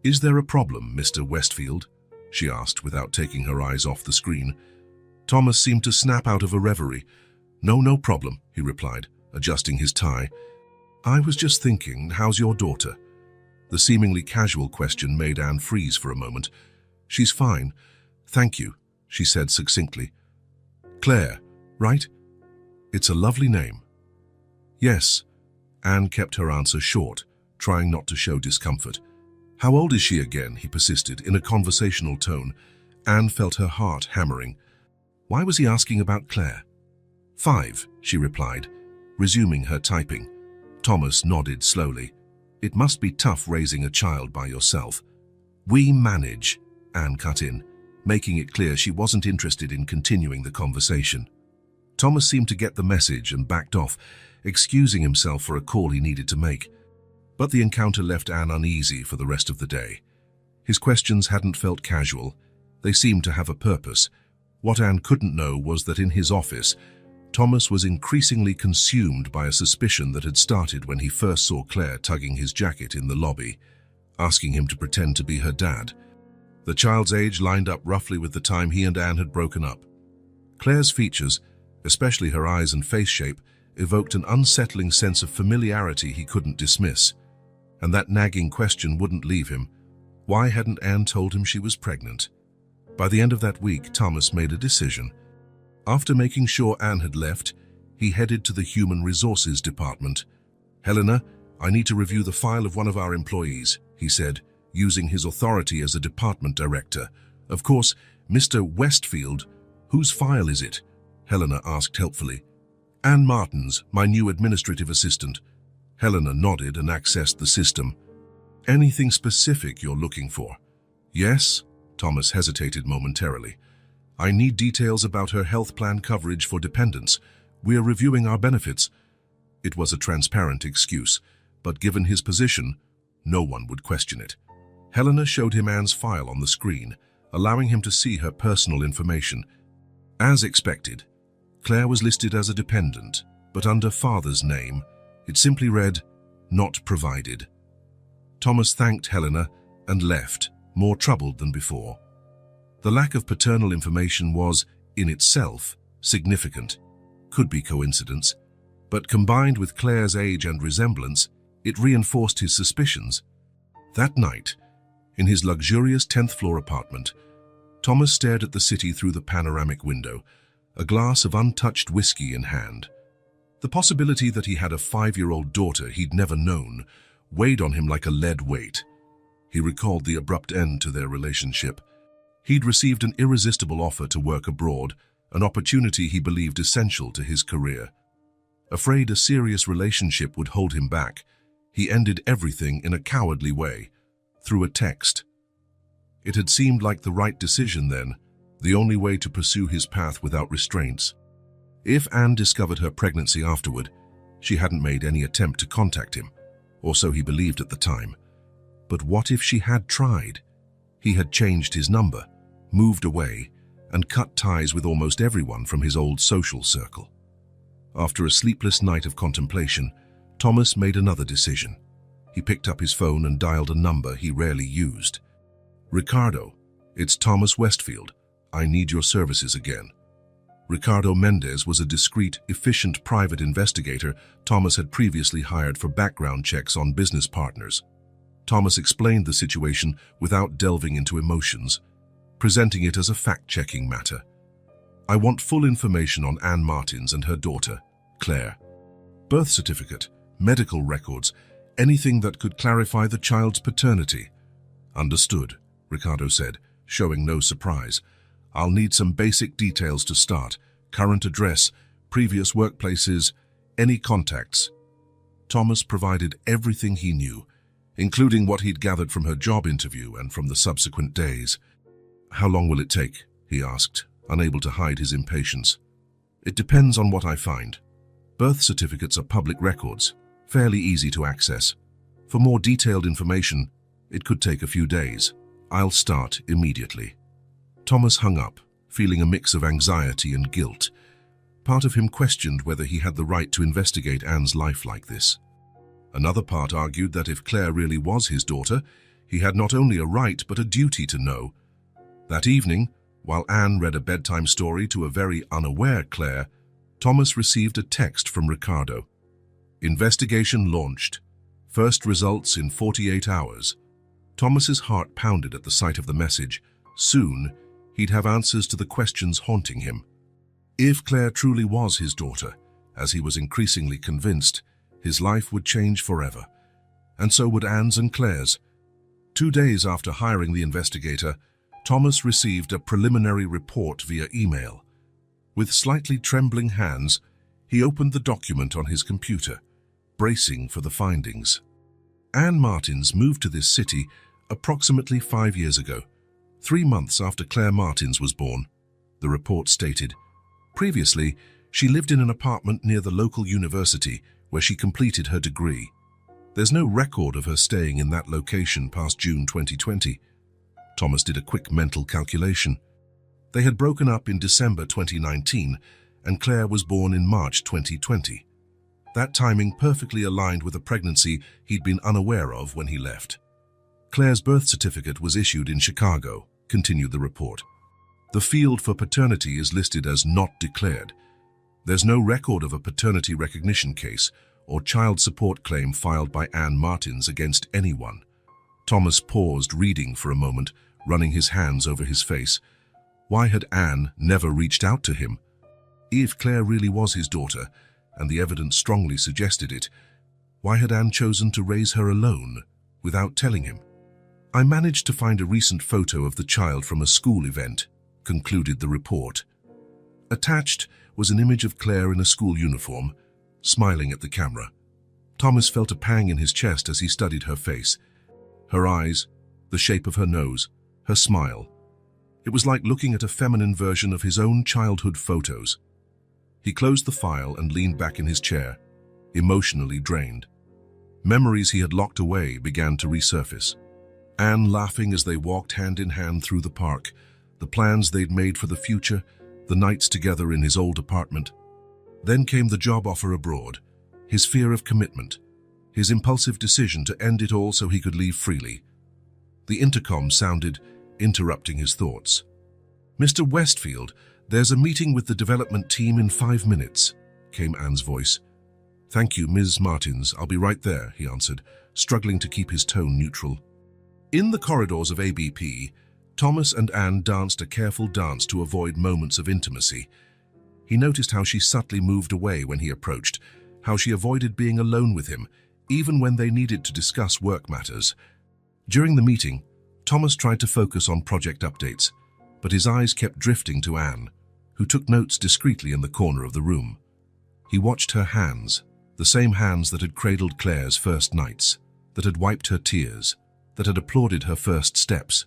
"Is there a problem, Mr. Westfield?" she asked without taking her eyes off the screen. Thomas seemed to snap out of a reverie. No problem," he replied, adjusting his tie. "I was just thinking, how's your daughter?" The seemingly casual question made Anne freeze for a moment. "She's fine, thank you," she said succinctly. "Claire, right? It's a lovely name." "Yes." Anne kept her answer short, trying not to show discomfort. "How old is she again?" he persisted, in a conversational tone. Anne felt her heart hammering. Why was he asking about Claire? "5, she replied, resuming her typing. Thomas nodded slowly. "It must be tough raising a child by yourself." "We manage," Anne cut in, making it clear she wasn't interested in continuing the conversation. Thomas seemed to get the message and backed off, excusing himself for a call he needed to make. But the encounter left Anne uneasy for the rest of the day. His questions hadn't felt casual. They seemed to have a purpose. What Anne couldn't know was that in his office, Thomas was increasingly consumed by a suspicion that had started when he first saw Claire tugging his jacket in the lobby, asking him to pretend to be her dad. The child's age lined up roughly with the time he and Anne had broken up. Claire's features, especially her eyes and face shape, evoked an unsettling sense of familiarity he couldn't dismiss. And that nagging question wouldn't leave him. Why hadn't Anne told him she was pregnant? By the end of that week, Thomas made a decision. After making sure Anne had left, he headed to the Human Resources Department. "Helena, I need to review the file of one of our employees," he said, using his authority as a department director. "Of course, Mr. Westfield, whose file is it?" Helena asked helpfully. "Anne Martin's, my new administrative assistant." Helena nodded and accessed the system. "Anything specific you're looking for?" "Yes," Thomas hesitated momentarily. "I need details about her health plan coverage for dependents. We're reviewing our benefits." It was a transparent excuse, but given his position, no one would question it. Helena showed him Anne's file on the screen, allowing him to see her personal information. As expected, Claire was listed as a dependent, but under father's name. It simply read, "Not provided." Thomas thanked Helena and left, more troubled than before. The lack of paternal information was, in itself, significant. Could be coincidence, but combined with Claire's age and resemblance, it reinforced his suspicions. That night, in his luxurious 10th-floor apartment, Thomas stared at the city through the panoramic window, a glass of untouched whiskey in hand. The possibility that he had a 5-year-old daughter he'd never known weighed on him like a lead weight. He recalled the abrupt end to their relationship. He'd received an irresistible offer to work abroad, an opportunity he believed essential to his career. Afraid a serious relationship would hold him back, he ended everything in a cowardly way, through a text. It had seemed like the right decision then, the only way to pursue his path without restraints. If Anne discovered her pregnancy afterward, she hadn't made any attempt to contact him, or so he believed at the time. But what if she had tried? He had changed his number, moved away, and cut ties with almost everyone from his old social circle. After a sleepless night of contemplation, Thomas made another decision. He picked up his phone and dialed a number he rarely used. "Ricardo, it's Thomas Westfield. I need your services again." Ricardo Mendez was a discreet, efficient private investigator Thomas had previously hired for background checks on business partners. Thomas explained the situation without delving into emotions, presenting it as a fact-checking matter. "I want full information on Anne Martins and her daughter, Claire. Birth certificate, medical records, anything that could clarify the child's paternity." "Understood," Ricardo said, showing no surprise. "I'll need some basic details to start. Current address, previous workplaces, any contacts." Thomas provided everything he knew, including what he'd gathered from her job interview and from the subsequent days. "How long will it take?" he asked, unable to hide his impatience. "It depends on what I find. Birth certificates are public records, fairly easy to access. For more detailed information, it could take a few days. I'll start immediately." Thomas hung up, feeling a mix of anxiety and guilt. Part of him questioned whether he had the right to investigate Anne's life like this. Another part argued that if Claire really was his daughter, he had not only a right but a duty to know. That evening, while Anne read a bedtime story to a very unaware Claire, Thomas received a text from Ricardo. "Investigation launched. First results in 48 hours. Thomas's heart pounded at the sight of the message. Soon, he'd have answers to the questions haunting him. If Claire truly was his daughter, as he was increasingly convinced, his life would change forever. And so would Anne's and Claire's. 2 days after hiring the investigator, Thomas received a preliminary report via email. With slightly trembling hands, he opened the document on his computer, bracing for the findings. Anne Martins moved to this city approximately 5 years ago, 3 months after Claire Martins was born, the report stated. Previously, she lived in an apartment near the local university where she completed her degree. There's no record of her staying in that location past June 2020. Thomas did a quick mental calculation. They had broken up in December 2019, and Claire was born in March 2020. That timing perfectly aligned with a pregnancy he'd been unaware of when he left. Claire's birth certificate was issued in Chicago, continued the report. The field for paternity is listed as not declared. There's no record of a paternity recognition case or child support claim filed by Anne Martins against anyone. Thomas paused, reading for a moment, running his hands over his face. Why had Anne never reached out to him? If Claire really was his daughter, and the evidence strongly suggested it, why had Anne chosen to raise her alone, without telling him? I managed to find a recent photo of the child from a school event, concluded the report. Attached was an image of Claire in a school uniform, smiling at the camera. Thomas felt a pang in his chest as he studied her face. Her eyes, the shape of her nose, her smile. It was like looking at a feminine version of his own childhood photos. He closed the file and leaned back in his chair, emotionally drained. Memories he had locked away began to resurface. Anne laughing as they walked hand in hand through the park, the plans they'd made for the future, the nights together in his old apartment. Then came the job offer abroad, his fear of commitment, his impulsive decision to end it all so he could leave freely. The intercom sounded, interrupting his thoughts. "Mr. Westfield, there's a meeting with the development team in 5 minutes, came Anne's voice. "Thank you, Ms. Martins. I'll be right there," he answered, struggling to keep his tone neutral. In the corridors of ABP, Thomas and Anne danced a careful dance to avoid moments of intimacy. He noticed how she subtly moved away when he approached, how she avoided being alone with him, even when they needed to discuss work matters. During the meeting, Thomas tried to focus on project updates, but his eyes kept drifting to Anne, who took notes discreetly in the corner of the room. He watched her hands, the same hands that had cradled Claire's first nights, that had wiped her tears, that had applauded her first steps.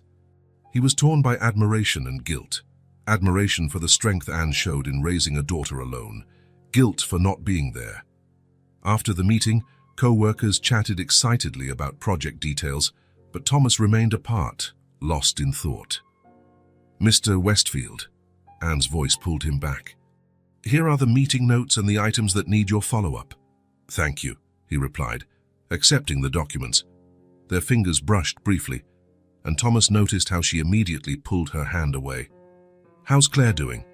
He was torn by admiration and guilt. Admiration for the strength Anne showed in raising a daughter alone, guilt for not being there. After the meeting, co-workers chatted excitedly about project details, but Thomas remained apart, lost in thought. "Mr. Westfield," Anne's voice pulled him back. "Here are the meeting notes and the items that need your follow-up." "Thank you," he replied, accepting the documents. Their fingers brushed briefly, and Thomas noticed how she immediately pulled her hand away. "How's Claire doing?"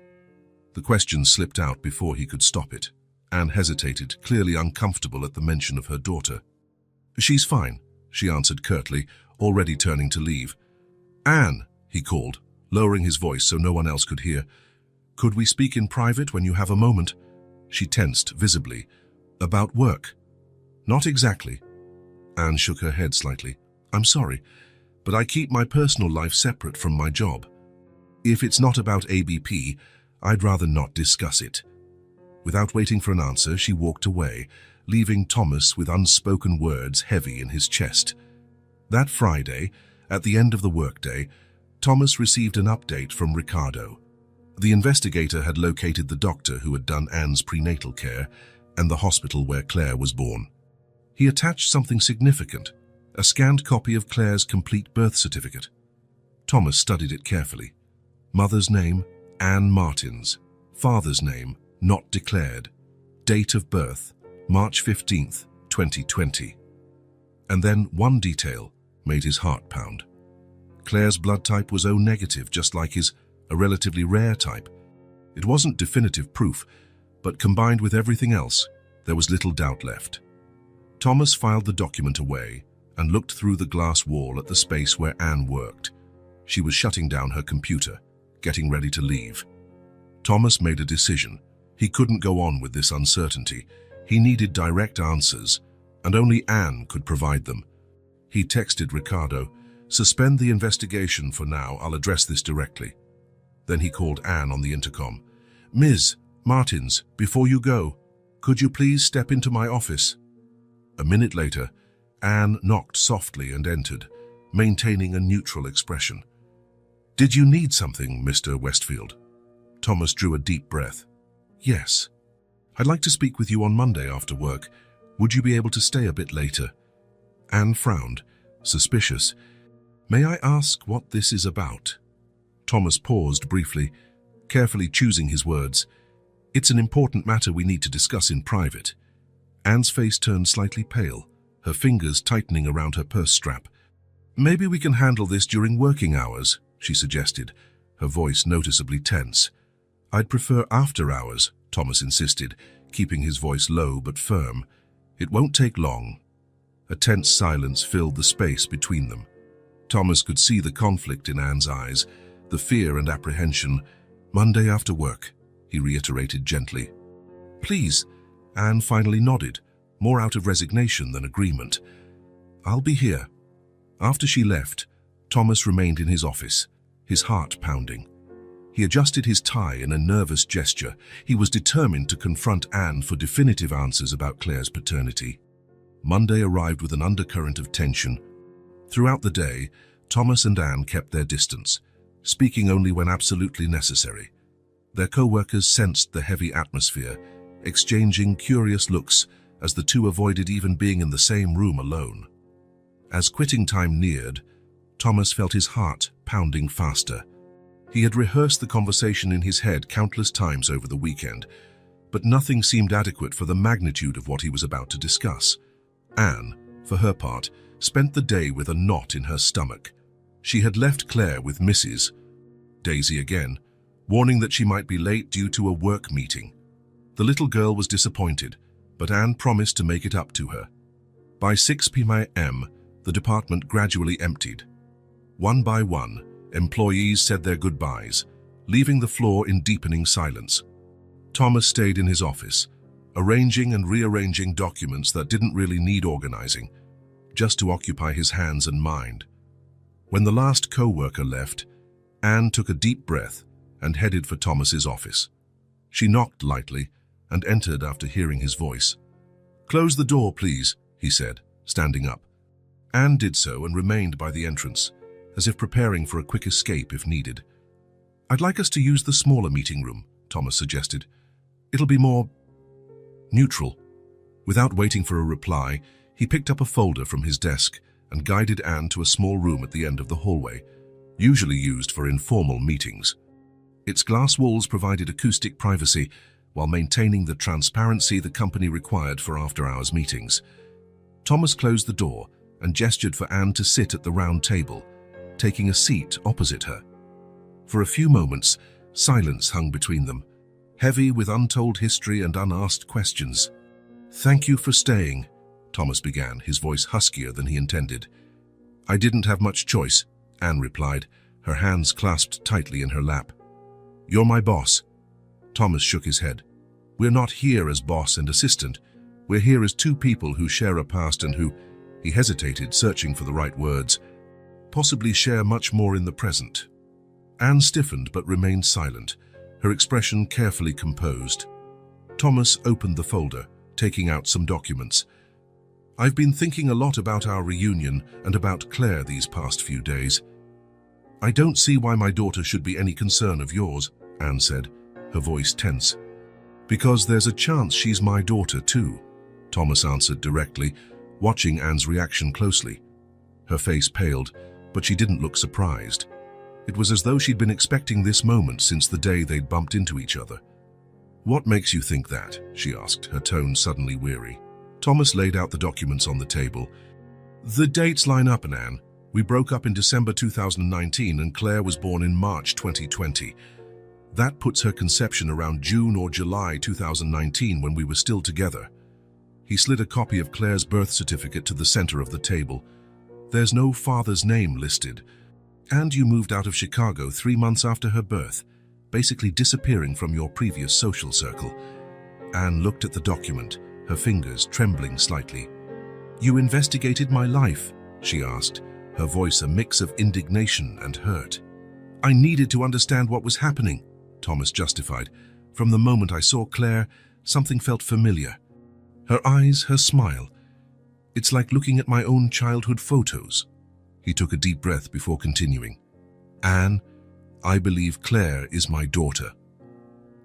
The question slipped out before he could stop it. Anne hesitated, clearly uncomfortable at the mention of her daughter. "She's fine," she answered curtly, already turning to leave. "Anne," he called, lowering his voice so no one else could hear. "Could we speak in private when you have a moment?" She tensed, visibly. "About work?" "Not exactly." Anne shook her head slightly. "I'm sorry, but I keep my personal life separate from my job. If it's not about ABP, I'd rather not discuss it." Without waiting for an answer, she walked away, leaving Thomas with unspoken words heavy in his chest. That Friday, at the end of the workday, Thomas received an update from Ricardo. The investigator had located the doctor who had done Anne's prenatal care and the hospital where Claire was born. He attached something significant, a scanned copy of Claire's complete birth certificate. Thomas studied it carefully. Mother's name, Anne Martins. Father's name, not declared. Date of birth, March 15th, 2020. And then one detail made his heart pound. Claire's blood type was O negative, just like his, a relatively rare type. It wasn't definitive proof, but combined with everything else, there was little doubt left. Thomas filed the document away and looked through the glass wall at the space where Anne worked. She was shutting down her computer, getting ready to leave. Thomas made a decision. He couldn't go on with this uncertainty. He needed direct answers, and only Anne could provide them. He texted Ricardo, "Suspend the investigation for now, I'll address this directly." Then he called Anne on the intercom. "Ms. Martins, before you go, could you please step into my office?" A minute later, Anne knocked softly and entered, maintaining a neutral expression. "Did you need something, Mr. Westfield?" Thomas drew a deep breath. "Yes. I'd like to speak with you on Monday after work. Would you be able to stay a bit later?" Anne frowned, suspicious. "May I ask what this is about?" Thomas paused briefly, carefully choosing his words. "It's an important matter we need to discuss in private." Anne's face turned slightly pale, her fingers tightening around her purse strap. "Maybe we can handle this during working hours," she suggested, her voice noticeably tense. "I'd prefer after hours," Thomas insisted, keeping his voice low but firm. "It won't take long." A tense silence filled the space between them. Thomas could see the conflict in Anne's eyes, the fear and apprehension. "Monday after work," he reiterated gently. "Please," Anne finally nodded, more out of resignation than agreement. "I'll be here." After she left, Thomas remained in his office, his heart pounding. He adjusted his tie in a nervous gesture. He was determined to confront Anne for definitive answers about Claire's paternity. Monday arrived with an undercurrent of tension. Throughout the day, Thomas and Anne kept their distance, speaking only when absolutely necessary. Their co-workers sensed the heavy atmosphere, exchanging curious looks as the two avoided even being in the same room alone. As quitting time neared, Thomas felt his heart pounding faster. He had rehearsed the conversation in his head countless times over the weekend, but nothing seemed adequate for the magnitude of what he was about to discuss. Anne, for her part, spent the day with a knot in her stomach. She had left Claire with Mrs. Daisy again, warning that she might be late due to a work meeting. The little girl was disappointed, but Anne promised to make it up to her. By 6 p.m., the department gradually emptied. One by one, employees said their goodbyes, leaving the floor in deepening silence. Thomas stayed in his office, arranging and rearranging documents that didn't really need organizing, just to occupy his hands and mind. When the last co-worker left, Anne took a deep breath and headed for Thomas's office. She knocked lightly and entered after hearing his voice. "Close the door, please," he said, standing up. Anne did so and remained by the entrance, as if preparing for a quick escape if needed. "I'd like us to use the smaller meeting room," Thomas suggested. "It'll be more neutral." Without waiting for a reply, he picked up a folder from his desk and guided Anne to a small room at the end of the hallway, usually used for informal meetings. Its glass walls provided acoustic privacy while maintaining the transparency the company required for after-hours meetings. Thomas closed the door and gestured for Anne to sit at the round table, taking a seat opposite her. For a few moments, silence hung between them, heavy with untold history and unasked questions. "Thank you for staying," Thomas began, his voice huskier than he intended. "I didn't have much choice," Anne replied, her hands clasped tightly in her lap. "You're my boss." Thomas shook his head. "We're not here as boss and assistant. We're here as two people who share a past and who," he hesitated, searching for the right words, "possibly share much more in the present." Anne stiffened but remained silent, her expression carefully composed. Thomas opened the folder, taking out some documents. "I've been thinking a lot about our reunion and about Claire these past few days. I don't see why my daughter should be any concern of yours," Anne said, her voice tense. "Because there's a chance she's my daughter too," Thomas answered directly, watching Anne's reaction closely. Her face paled, but she didn't look surprised. It was as though she'd been expecting this moment since the day they'd bumped into each other. "What makes you think that?" she asked, her tone suddenly weary. Thomas laid out the documents on the table. "The dates line up, Anne. We broke up in December 2019 and Claire was born in March 2020. That puts her conception around June or July 2019 when we were still together." He slid a copy of Claire's birth certificate to the center of the table. "There's no father's name listed. And you moved out of Chicago 3 months after her birth, basically disappearing from your previous social circle." Anne looked at the document, her fingers trembling slightly. "You investigated my life?" she asked, her voice a mix of indignation and hurt. "I needed to understand what was happening," Thomas justified. "From the moment I saw Claire, something felt familiar. Her eyes, her smile. It's like looking at my own childhood photos." He took a deep breath before continuing. "Anne, I believe Claire is my daughter."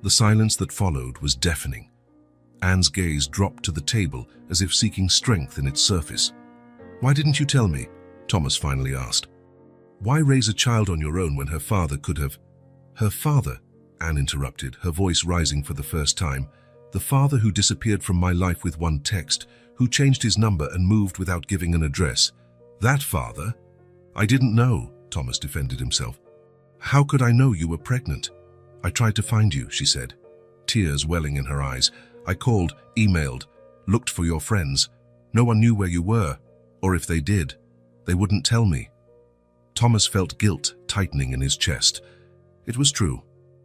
The silence that followed was deafening. Anne's gaze dropped to the table as if seeking strength in its surface. "Why didn't you tell me?" Thomas finally asked. "Why raise a child on your own when her father could have—" "Her father," Anne interrupted, her voice rising for the first time. "The father who disappeared from my life with one text, who changed his number and moved without giving an address. That father?" "I didn't know," Thomas defended himself. "How could I know you were pregnant?" "I tried to find you," she said, tears welling in her eyes. "I called, emailed, looked for your friends. No one knew where you were, or if they did, they wouldn't tell me." Thomas felt guilt tightening in his chest. It was true.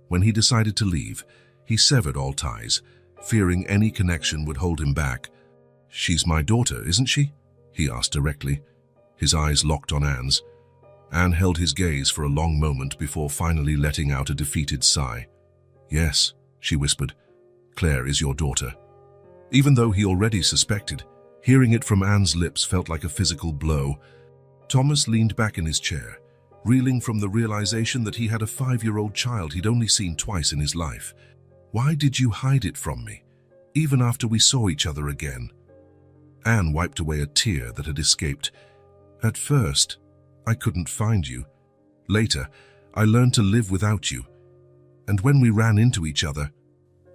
When he decided to leave, he severed all ties, fearing any connection would hold him back. "She's my daughter, isn't she?" he asked directly. His eyes locked on Anne's. Anne held his gaze for a long moment before finally letting out a defeated sigh. "Yes," she whispered, "Claire is your daughter." Even though he already suspected, hearing it from Anne's lips felt like a physical blow. Thomas leaned back in his chair, reeling from the realization that he had a 5-year-old child he'd only seen twice in his life. "Why did you hide it from me, even after we saw each other again?" Anne wiped away a tear that had escaped. "At first, I couldn't find you. Later, I learned to live without you. And when we ran into each other,"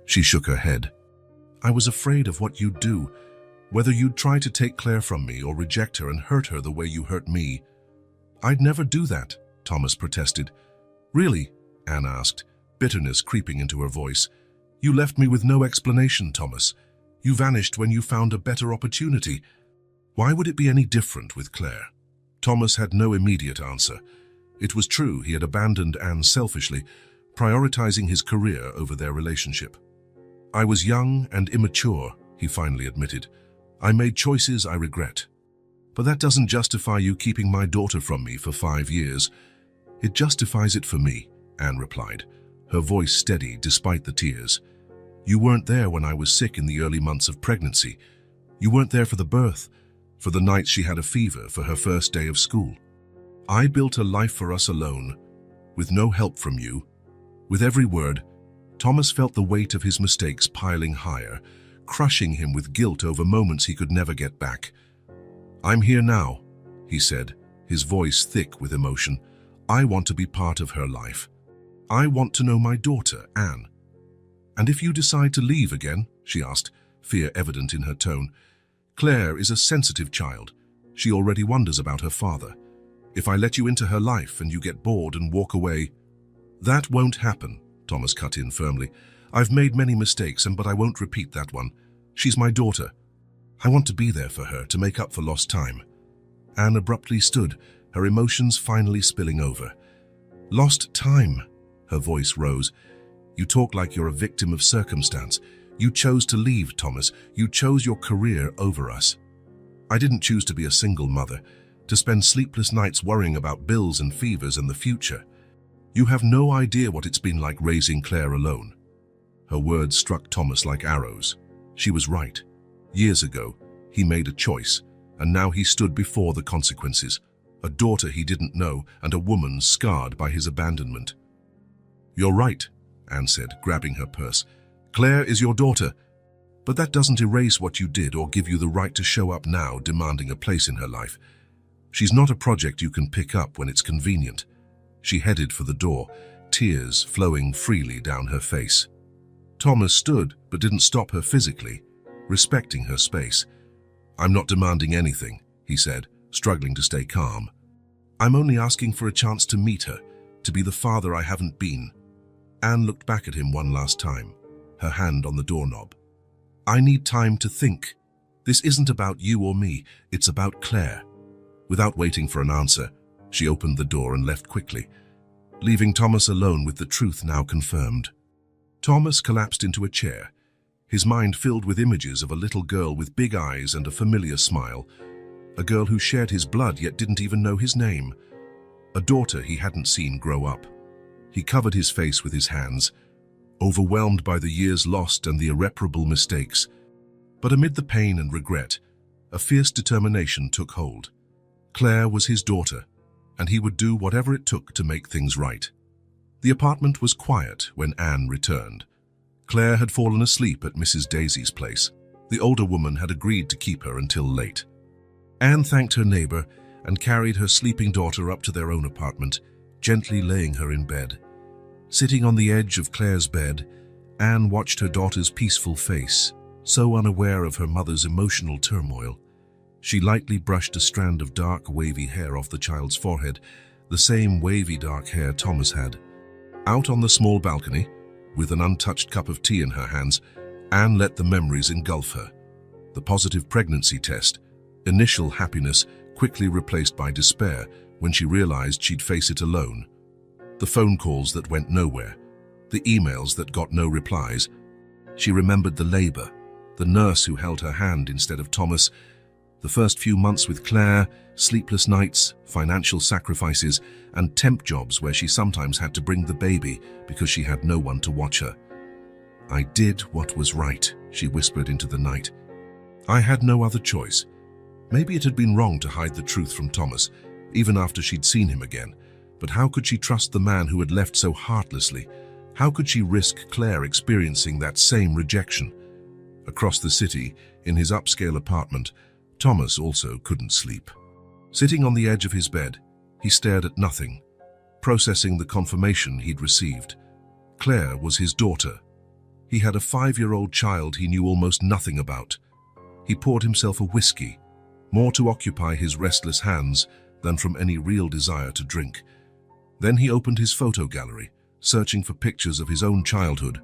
she shook her head, "I was afraid of what you'd do, whether you'd try to take Claire from me or reject her and hurt her the way you hurt me." "I'd never do that," Thomas protested. "Really?" Anne asked, bitterness creeping into her voice. "You left me with no explanation, Thomas. You vanished when you found a better opportunity. Why would it be any different with Claire?" Thomas had no immediate answer. It was true he had abandoned Anne selfishly, prioritizing his career over their relationship. "I was young and immature," he finally admitted. "I made choices I regret. But that doesn't justify you keeping my daughter from me for 5 years." "It justifies it for me," Anne replied, her voice steady despite the tears. "You weren't there when I was sick in the early months of pregnancy. You weren't there for the birth, for the night she had a fever, for her first day of school. I built a life for us alone, with no help from you." With every word, Thomas felt the weight of his mistakes piling higher, crushing him with guilt over moments he could never get back. "I'm here now," he said, his voice thick with emotion. "I want to be part of her life. I want to know my daughter, Anne." "And if you decide to leave again?" she asked, fear evident in her tone. Claire is a sensitive child. She already wonders about her father. If I let you into her life and you get bored and walk away—" "That won't happen," Thomas cut in firmly. "I've made many mistakes, but I won't repeat that one. She's my daughter. I want to be there for her to make up for lost time." Anne abruptly stood, her emotions finally spilling over. "Lost time," her voice rose. "You talk like you're a victim of circumstance. You chose to leave, Thomas. You chose your career over us. I didn't choose to be a single mother, to spend sleepless nights worrying about bills and fevers and the future. You have no idea what it's been like raising Claire alone." Her words struck Thomas like arrows. She was right. Years ago, he made a choice, and now he stood before the consequences. A daughter he didn't know, and a woman scarred by his abandonment. "You're right," Anne said, grabbing her purse. "Claire is your daughter, but that doesn't erase what you did or give you the right to show up now demanding a place in her life. She's not a project you can pick up when it's convenient." She headed for the door, tears flowing freely down her face. Thomas stood but didn't stop her physically, respecting her space. "I'm not demanding anything," he said, struggling to stay calm. "I'm only asking for a chance to meet her, to be the father I haven't been." Anne looked back at him one last time, her hand on the doorknob. "I need time to think. This isn't about you or me, it's about Claire." Without waiting for an answer, she opened the door and left quickly, leaving Thomas alone with the truth now confirmed. Thomas collapsed into a chair, his mind filled with images of a little girl with big eyes and a familiar smile, a girl who shared his blood yet didn't even know his name, a daughter he hadn't seen grow up. He covered his face with his hands, overwhelmed by the years lost and the irreparable mistakes. But amid the pain and regret, a fierce determination took hold. Claire was his daughter, and he would do whatever it took to make things right. The apartment was quiet when Anne returned. Claire had fallen asleep at Mrs. Daisy's place. The older woman had agreed to keep her until late. Anne thanked her neighbor and carried her sleeping daughter up to their own apartment, gently laying her in bed. Sitting on the edge of Claire's bed, Anne watched her daughter's peaceful face, so unaware of her mother's emotional turmoil. She lightly brushed a strand of dark, wavy hair off the child's forehead, the same wavy dark hair Thomas had. Out on the small balcony, with an untouched cup of tea in her hands, Anne let the memories engulf her. The positive pregnancy test, initial happiness quickly replaced by despair when she realized she'd face it alone. The phone calls that went nowhere, the emails that got no replies. She remembered the labor, the nurse who held her hand instead of Thomas, the first few months with Claire, sleepless nights, financial sacrifices, and temp jobs where she sometimes had to bring the baby because she had no one to watch her. "I did what was right," she whispered into the night. "I had no other choice." Maybe it had been wrong to hide the truth from Thomas, even after she'd seen him again. But how could she trust the man who had left so heartlessly? How could she risk Claire experiencing that same rejection? Across the city, in his upscale apartment, Thomas also couldn't sleep. Sitting on the edge of his bed, he stared at nothing, processing the confirmation he'd received. Claire was his daughter. He had a 5-year-old child he knew almost nothing about. He poured himself a whiskey, more to occupy his restless hands than from any real desire to drink. Then he opened his photo gallery, searching for pictures of his own childhood.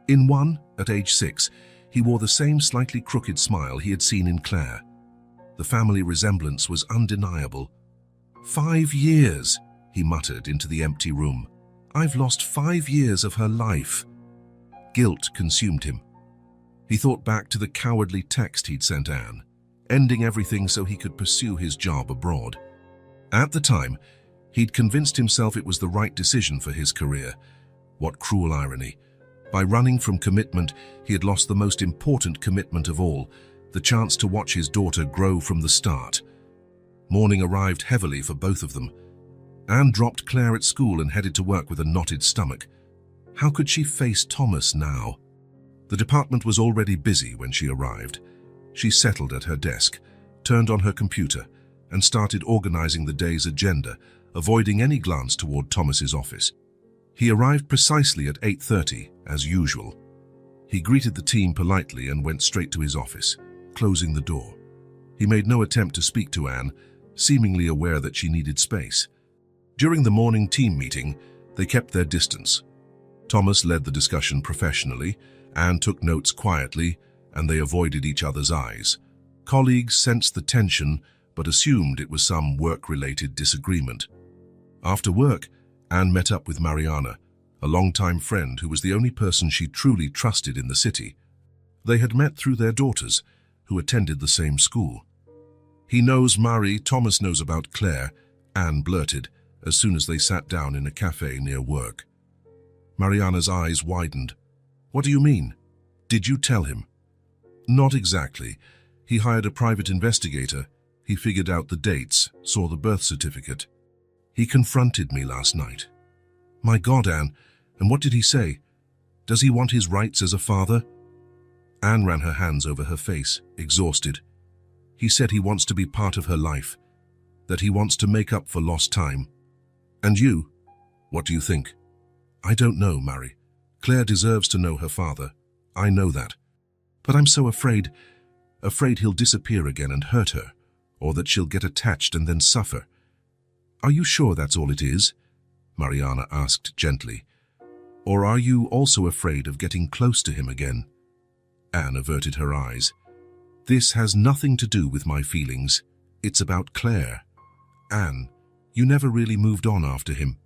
In one, at age 6, he wore the same slightly crooked smile he had seen in Claire. The family resemblance was undeniable. 5 years, he muttered into the empty room. "I've lost 5 years of her life." Guilt consumed him. He thought back to the cowardly text he'd sent Anne, ending everything so he could pursue his job abroad. At the time, he'd convinced himself it was the right decision for his career. What cruel irony. By running from commitment, he had lost the most important commitment of all, the chance to watch his daughter grow from the start. Morning arrived heavily for both of them. Anne dropped Claire at school and headed to work with a knotted stomach. How could she face Thomas now? The department was already busy when she arrived. She settled at her desk, turned on her computer, and started organizing the day's agenda, avoiding any glance toward Thomas's office. He arrived precisely at 8:30, as usual. He greeted the team politely and went straight to his office, closing the door. He made no attempt to speak to Anne, seemingly aware that she needed space. During the morning team meeting, they kept their distance. Thomas led the discussion professionally, Anne took notes quietly, and they avoided each other's eyes. Colleagues sensed the tension, but assumed it was some work-related disagreement. After work, Anne met up with Mariana, a longtime friend who was the only person she truly trusted in the city. They had met through their daughters, who attended the same school. "He knows Marie, Thomas knows about Claire," Anne blurted, as soon as they sat down in a cafe near work. Mariana's eyes widened. "What do you mean? Did you tell him?" "Not exactly. He hired a private investigator. He figured out the dates, saw the birth certificate. He confronted me last night." "My God, Anne, and what did he say? Does he want his rights as a father?" Anne ran her hands over her face, exhausted. "He said he wants to be part of her life, that he wants to make up for lost time." "And you? What do you think?" "I don't know, Mary. Claire deserves to know her father. I know that. But I'm so afraid he'll disappear again and hurt her, or that she'll get attached and then suffer." "Are you sure that's all it is?" Mariana asked gently. "Or are you also afraid of getting close to him again?" Anne averted her eyes. "This has nothing to do with my feelings. It's about Claire. Anne, you never really moved on after him.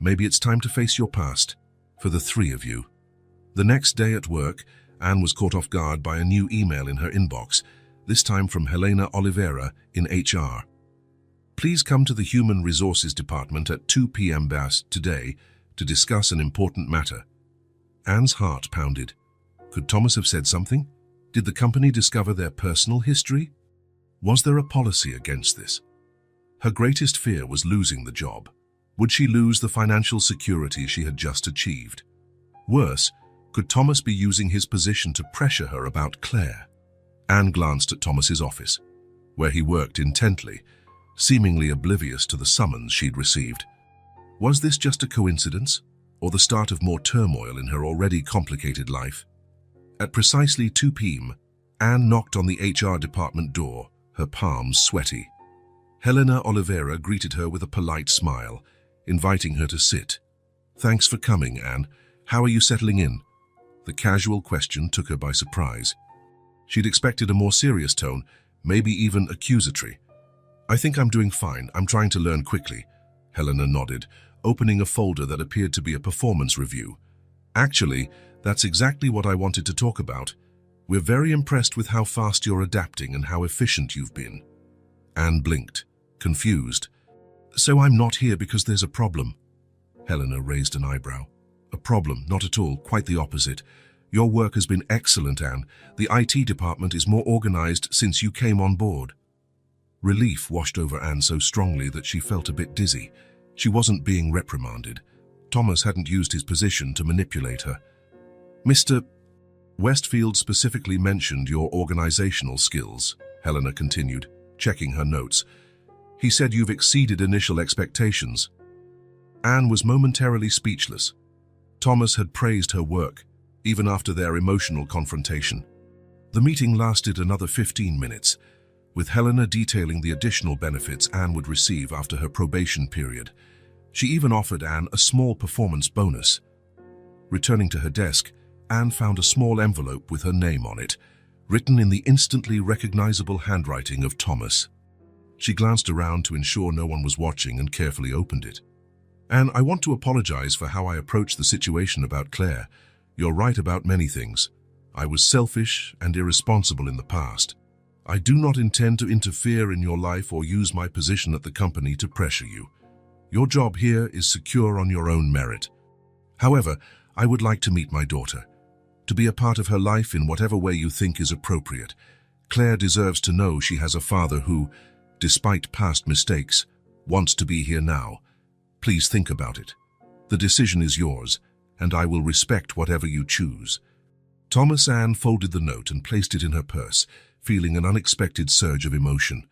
Maybe it's time to face your past, for the three of you." The next day at work, Anne was caught off guard by a new email in her inbox, this time from Helena Oliveira in HR. "Please come to the Human Resources Department at 2 p.m. today to discuss an important matter." Anne's heart pounded. Could Thomas have said something? Did the company discover their personal history? Was there a policy against this? Her greatest fear was losing the job. Would she lose the financial security she had just achieved? Worse, could Thomas be using his position to pressure her about Claire? Anne glanced at Thomas's office, where he worked intently, seemingly oblivious to the summons she'd received. Was this just a coincidence, or the start of more turmoil in her already complicated life? At precisely 2 p.m., Anne knocked on the HR department door, her palms sweaty. Helena Oliveira greeted her with a polite smile, inviting her to sit. "Thanks for coming, Anne. How are you settling in?" The casual question took her by surprise. She'd expected a more serious tone, maybe even accusatory. "I think I'm doing fine. I'm trying to learn quickly," Helena nodded, opening a folder that appeared to be a performance review. "Actually, that's exactly what I wanted to talk about. We're very impressed with how fast you're adapting and how efficient you've been." Anne blinked, confused. "So I'm not here because there's a problem?" Helena raised an eyebrow. "A problem? Not at all. Quite the opposite. Your work has been excellent, Anne. The IT department is more organized since you came on board." Relief washed over Anne so strongly that she felt a bit dizzy. She wasn't being reprimanded. Thomas hadn't used his position to manipulate her. "Mr. Westfield specifically mentioned your organizational skills," Helena continued, checking her notes. "He said you've exceeded initial expectations." Anne was momentarily speechless. Thomas had praised her work, even after their emotional confrontation. The meeting lasted another 15 minutes, with Helena detailing the additional benefits Anne would receive after her probation period. She even offered Anne a small performance bonus. Returning to her desk, Anne found a small envelope with her name on it, written in the instantly recognizable handwriting of Thomas. She glanced around to ensure no one was watching and carefully opened it. "Anne, I want to apologize for how I approached the situation about Claire. You're right about many things. I was selfish and irresponsible in the past. I do not intend to interfere in your life or use my position at the company to pressure you. Your job here is secure on your own merit. However, I would like to meet my daughter, to be a part of her life in whatever way you think is appropriate. Claire deserves to know she has a father who, despite past mistakes, wants to be here now. Please think about it. The decision is yours, and I will respect whatever you choose." Thomas Anne folded the note and placed it in her purse, feeling an unexpected surge of emotion.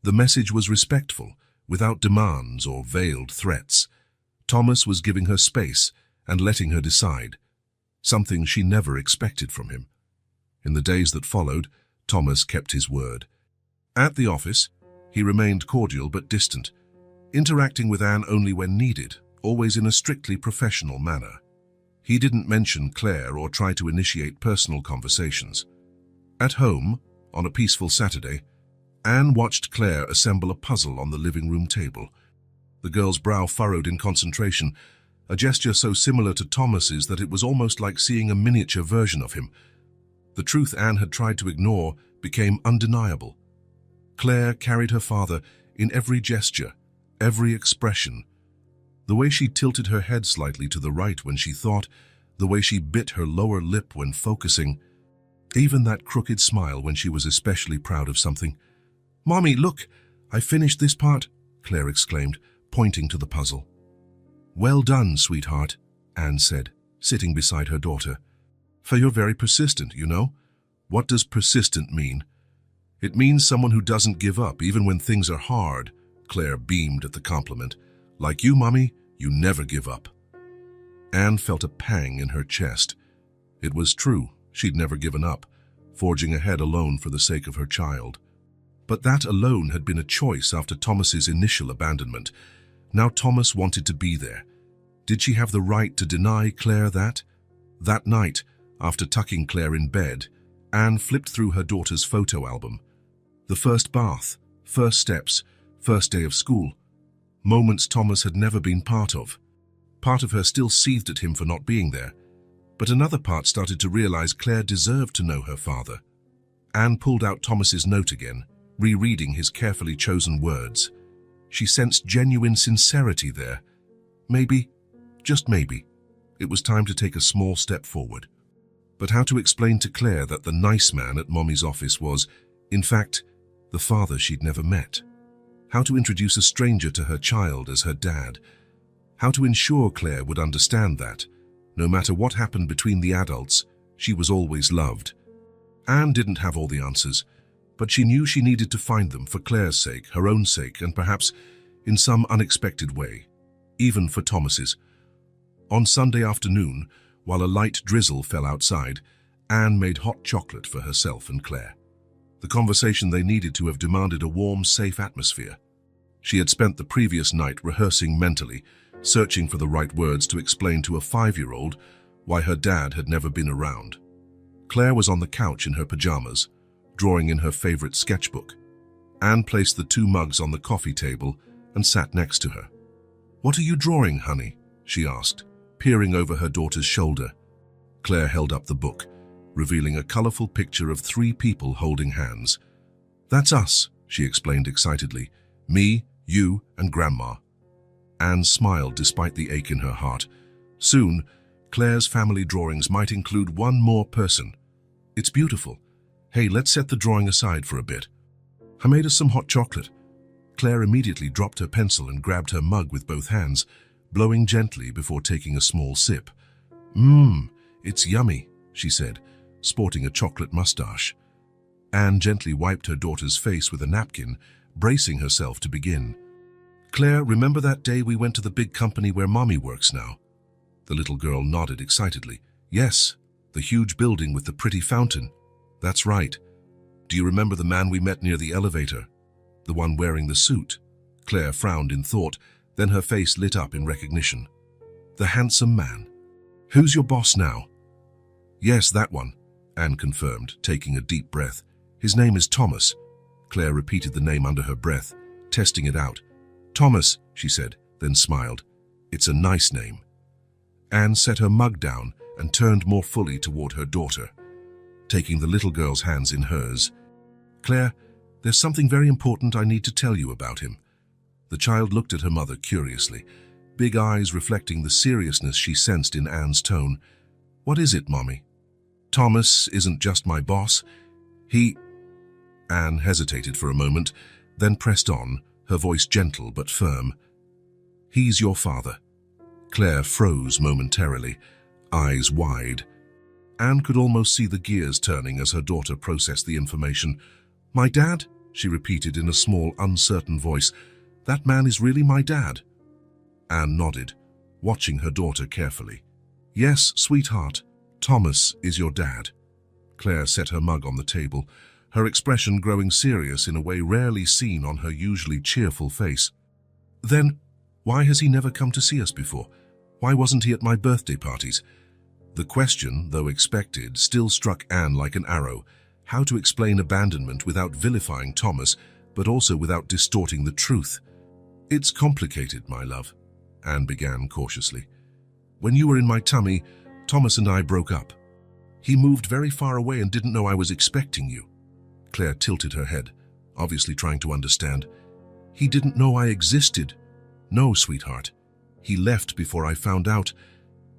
The message was respectful, without demands or veiled threats. Thomas was giving her space and letting her decide, something she never expected from him. In the days that followed, Thomas kept his word. At the office, he remained cordial but distant, interacting with Anne only when needed, always in a strictly professional manner. He didn't mention Claire or try to initiate personal conversations. At home, on a peaceful Saturday, Anne watched Claire assemble a puzzle on the living room table. The girl's brow furrowed in concentration, a gesture so similar to Thomas's that it was almost like seeing a miniature version of him. The truth Anne had tried to ignore became undeniable. Claire carried her father in every gesture, every expression. The way she tilted her head slightly to the right when she thought, the way she bit her lower lip when focusing, even that crooked smile when she was especially proud of something. "Mommy, look, I finished this part," Claire exclaimed, pointing to the puzzle. "Well done, sweetheart," Anne said, sitting beside her daughter. "For you're very persistent, you know." "What does persistent mean?" "It means someone who doesn't give up, even when things are hard," Claire beamed at the compliment. "Like you, Mommy, you never give up." Anne felt a pang in her chest. It was true, she'd never given up, forging ahead alone for the sake of her child. But that alone had been a choice after Thomas's initial abandonment. Now Thomas wanted to be there. Did she have the right to deny Claire that? That night, after tucking Claire in bed, Anne flipped through her daughter's photo album. The first bath, first steps, first day of school. Moments Thomas had never been part of. Part of her still seethed at him for not being there, but another part started to realize Claire deserved to know her father. Anne pulled out Thomas's note again, rereading his carefully chosen words. She sensed genuine sincerity there. Maybe, just maybe, it was time to take a small step forward. But how to explain to Claire that the nice man at Mommy's office was, in fact, the father she'd never met? How to introduce a stranger to her child as her dad? How to ensure Claire would understand that, no matter what happened between the adults, she was always loved? Anne didn't have all the answers, but she knew she needed to find them for Claire's sake, her own sake, and perhaps in some unexpected way, even for Thomas's. On Sunday afternoon, while a light drizzle fell outside, Anne made hot chocolate for herself and Claire. The conversation they needed to have demanded a warm, safe atmosphere. She had spent the previous night rehearsing mentally, searching for the right words to explain to a 5-year-old why her dad had never been around. Claire was on the couch in her pajamas, drawing in her favorite sketchbook. Anne placed the 2 mugs on the coffee table and sat next to her. "What are you drawing, honey?" she asked, peering over her daughter's shoulder. Claire held up the book, revealing a colorful picture of 3 people holding hands. "That's us," she explained excitedly. "Me, you, and Grandma." Anne smiled despite the ache in her heart. Soon, Claire's family drawings might include one more person. "It's beautiful. Hey, let's set the drawing aside for a bit. I made us some hot chocolate." Claire immediately dropped her pencil and grabbed her mug with both hands, blowing gently before taking a small sip. It's yummy," she said, sporting a chocolate mustache. Anne gently wiped her daughter's face with a napkin, bracing herself to begin. "Claire, remember that day we went to the big company where Mommy works now?" The little girl nodded excitedly. "Yes, the huge building with the pretty fountain. That's right. Do you remember the man we met near the elevator? The one wearing the suit?" Claire frowned in thought, then her face lit up in recognition. "The handsome man. Who's your boss now?" "Yes, that one," Anne confirmed, taking a deep breath. "His name is Thomas." Claire repeated the name under her breath, testing it out. "Thomas," she said, then smiled. "It's a nice name." Anne set her mug down and turned more fully toward her daughter, taking the little girl's hands in hers. "Claire, there's something very important I need to tell you about him." The child looked at her mother curiously, big eyes reflecting the seriousness she sensed in Anne's tone. "What is it, Mommy?" "Thomas isn't just my boss. Anne hesitated for a moment, then pressed on, her voice gentle but firm. "He's your father." Claire froze momentarily, eyes wide. Anne could almost see the gears turning as her daughter processed the information. "My dad?" she repeated in a small, uncertain voice. "That man is really my dad?" Anne nodded, watching her daughter carefully. "Yes, sweetheart, Thomas is your dad." Claire set her mug on the table, her expression growing serious in a way rarely seen on her usually cheerful face. "Then, why has he never come to see us before? Why wasn't he at my birthday parties?" The question, though expected, still struck Anne like an arrow. How to explain abandonment without vilifying Thomas, but also without distorting the truth? "It's complicated, my love," Anne began cautiously. "When you were in my tummy, Thomas and I broke up. He moved very far away and didn't know I was expecting you." Claire tilted her head, obviously trying to understand. "He didn't know I existed." "No, sweetheart. He left before I found out.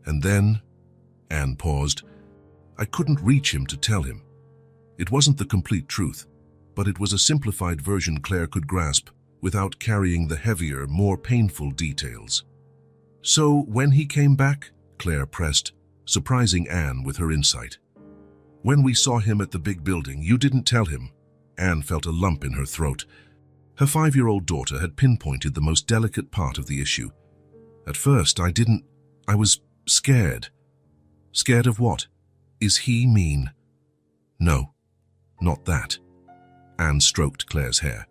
And then..." Anne paused. "I couldn't reach him to tell him." It wasn't the complete truth, but it was a simplified version Claire could grasp without carrying the heavier, more painful details. "So when he came back," Claire pressed, surprising Anne with her insight. "When we saw him at the big building, you didn't tell him." Anne felt a lump in her throat. Her 5-year-old daughter had pinpointed the most delicate part of the issue. "At first, I was scared." "Scared of what? Is he mean?" "No, not that." Anne stroked Claire's hair.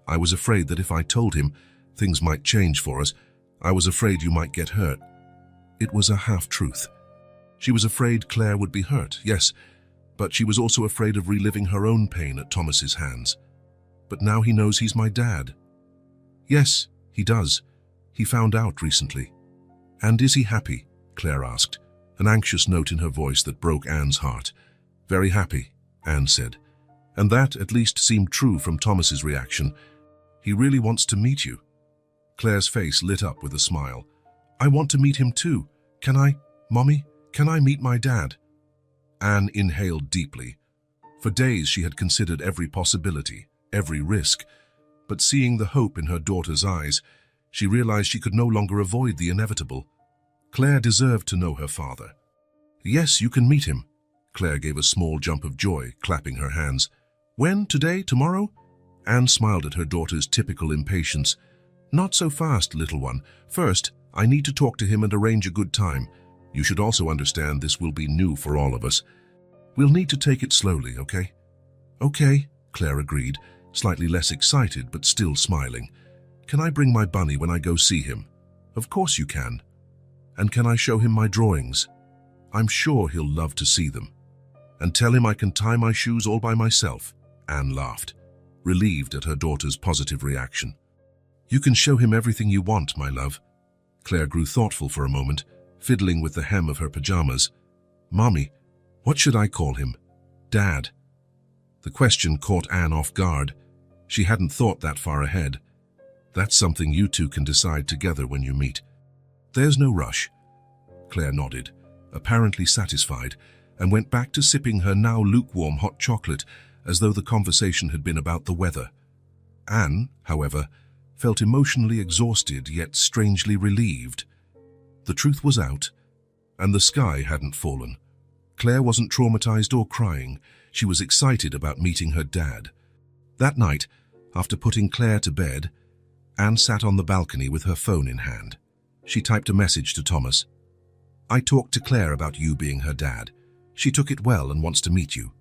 "I was afraid that if I told him, things might change for us. I was afraid you might get hurt." It was a half-truth. She was afraid Claire would be hurt, yes, but she was also afraid of reliving her own pain at Thomas's hands. "But now he knows he's my dad." "Yes, he does. He found out recently." "And is he happy?" Claire asked, an anxious note in her voice that broke Anne's heart. "Very happy," Anne said. "And that at least seemed true from Thomas's reaction. He really wants to meet you." Claire's face lit up with a smile. "I want to meet him too. Can I, Mommy? Can I meet my dad?" Anne inhaled deeply. For days she had considered every possibility, every risk, but seeing the hope in her daughter's eyes, she realized she could no longer avoid the inevitable. Claire deserved to know her father. "Yes, you can meet him." Claire gave a small jump of joy, clapping her hands. "When? Today? Tomorrow?" Anne smiled at her daughter's typical impatience. "Not so fast, little one. First, I need to talk to him and arrange a good time. You should also understand this will be new for all of us. We'll need to take it slowly, okay?" "Okay," Claire agreed, slightly less excited but still smiling. "Can I bring my bunny when I go see him?" "Of course you can." "And can I show him my drawings?" "I'm sure he'll love to see them." "And tell him I can tie my shoes all by myself?" Anne laughed, relieved at her daughter's positive reaction. "You can show him everything you want, my love." Claire grew thoughtful for a moment, fiddling with the hem of her pajamas. "Mommy, what should I call him? Dad?" The question caught Anne off guard. She hadn't thought that far ahead. "That's something you two can decide together when you meet." "There's no rush." Claire nodded, apparently satisfied, and went back to sipping her now lukewarm hot chocolate as though the conversation had been about the weather. Anne, however, felt emotionally exhausted yet strangely relieved. The truth was out, and the sky hadn't fallen. Claire wasn't traumatized or crying. She was excited about meeting her dad. That night, after putting Claire to bed, Anne sat on the balcony with her phone in hand. She typed a message to Thomas. "I talked to Claire about you being her dad. She took it well and wants to meet you.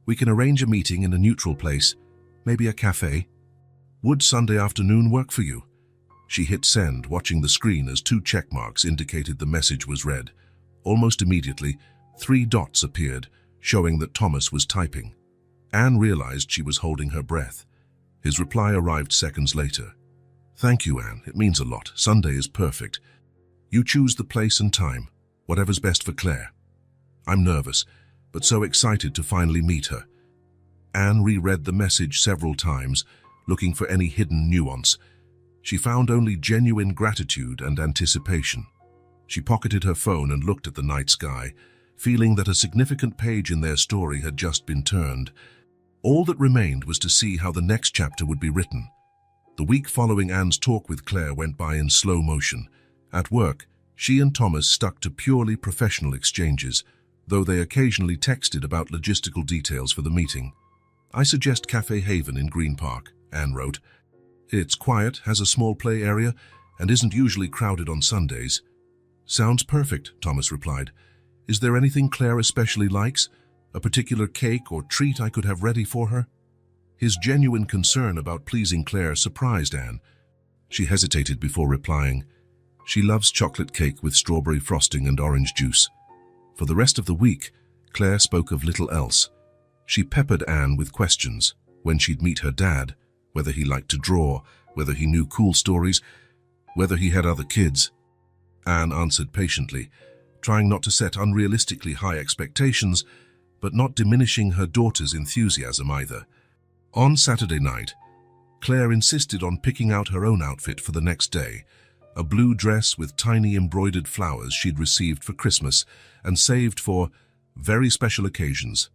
We can arrange a meeting in a neutral place, maybe a cafe. Would Sunday afternoon work for you?" She hit send, watching the screen as 2 check marks indicated the message was read. Almost immediately, 3 dots appeared, showing that Thomas was typing. Anne realized she was holding her breath. His reply arrived seconds later. "Thank you, Anne. It means a lot. Sunday is perfect. You choose the place and time, whatever's best for Claire. I'm nervous, but so excited to finally meet her." Anne reread the message several times, looking for any hidden nuance. She found only genuine gratitude and anticipation. She pocketed her phone and looked at the night sky, feeling that a significant page in their story had just been turned. All that remained was to see how the next chapter would be written. The week following Anne's talk with Claire went by in slow motion. At work, she and Thomas stuck to purely professional exchanges, though they occasionally texted about logistical details for the meeting. "I suggest Cafe Haven in Green Park," Anne wrote. "It's quiet, has a small play area, and isn't usually crowded on Sundays." "Sounds perfect," Thomas replied. "Is there anything Claire especially likes?" A particular cake or treat I could have ready for her? His genuine concern about pleasing Claire surprised Anne. She hesitated before replying. She loves chocolate cake with strawberry frosting and orange juice. For the rest of the week, Claire spoke of little else. She peppered Anne with questions: when she'd meet her dad, whether he liked to draw, whether he knew cool stories, whether he had other kids. Anne answered patiently, trying not to set unrealistically high expectations, but not diminishing her daughter's enthusiasm either. On Saturday night, Claire insisted on picking out her own outfit for the next day, a blue dress with tiny embroidered flowers she'd received for Christmas and saved for very special occasions.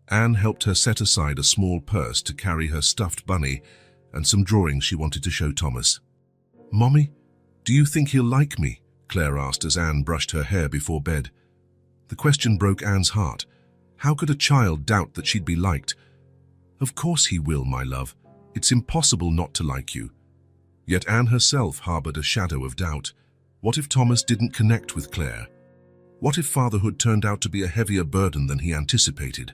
Anne helped her set aside a small purse to carry her stuffed bunny and some drawings she wanted to show Thomas. "Mommy, do you think he'll like me?" Claire asked as Anne brushed her hair before bed. The question broke Anne's heart. How could a child doubt that she'd be liked? "Of course he will, my love. It's impossible not to like you." Yet Anne herself harbored a shadow of doubt. What if Thomas didn't connect with Claire? What if fatherhood turned out to be a heavier burden than he anticipated?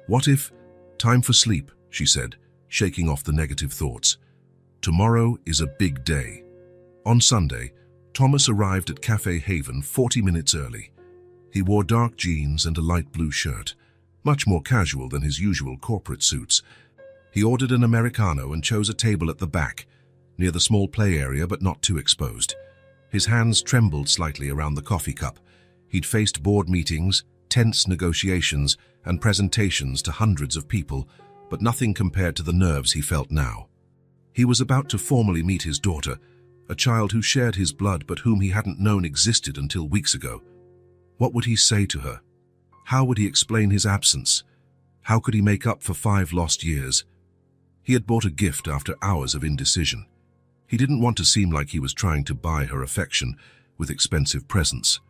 What if— "Time for sleep," she said, shaking off the negative thoughts. Tomorrow is a big day. On Sunday, Thomas arrived at Cafe Haven 40 minutes early. He wore dark jeans and a light blue shirt, much more casual than his usual corporate suits. He ordered an Americano and chose a table at the back, near the small play area but not too exposed. His hands trembled slightly around the coffee cup. He'd faced board meetings, tense negotiations, and presentations to hundreds of people, but nothing compared to the nerves he felt now. He was about to formally meet his daughter, a child who shared his blood but whom he hadn't known existed until weeks ago. What would he say to her? How would he explain his absence? How could he make up for 5 lost years? He had bought a gift after hours of indecision. He didn't want to seem like he was trying to buy her affection with expensive presents.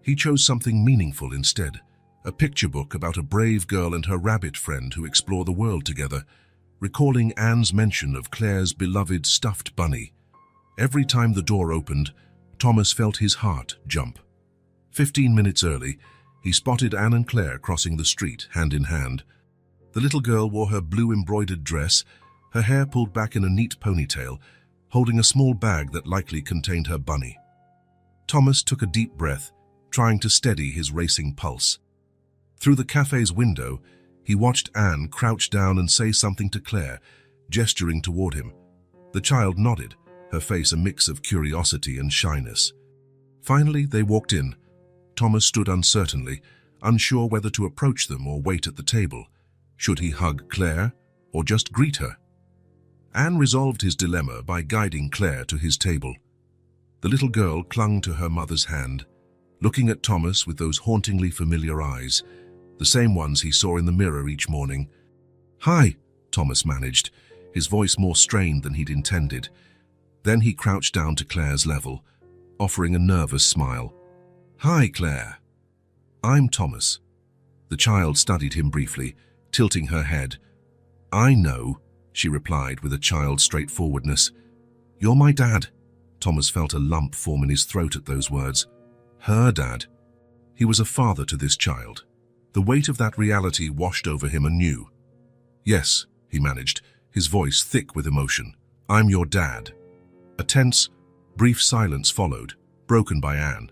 He chose something meaningful instead, a picture book about a brave girl and her rabbit friend who explore the world together, recalling Anne's mention of Claire's beloved stuffed bunny. Every time the door opened, Thomas felt his heart jump. 15 minutes early, he spotted Anne and Claire crossing the street, hand in hand. The little girl wore her blue embroidered dress, her hair pulled back in a neat ponytail, holding a small bag that likely contained her bunny. Thomas took a deep breath, trying to steady his racing pulse. Through the cafe's window, he watched Anne crouch down and say something to Claire, gesturing toward him. The child nodded, her face a mix of curiosity and shyness. Finally, they walked in. Thomas stood uncertainly, unsure whether to approach them or wait at the table. Should he hug Claire or just greet her? Anne resolved his dilemma by guiding Claire to his table. The little girl clung to her mother's hand, looking at Thomas with those hauntingly familiar eyes, the same ones he saw in the mirror each morning. "Hi," Thomas managed, his voice more strained than he'd intended. Then he crouched down to Claire's level, offering a nervous smile. "Hi, Claire. I'm Thomas." The child studied him briefly, tilting her head. "I know," she replied with a child's straightforwardness. "You're my dad." Thomas felt a lump form in his throat at those words. Her dad. He was a father to this child. The weight of that reality washed over him anew. "Yes," he managed, his voice thick with emotion. "I'm your dad." A tense, brief silence followed, broken by Anne.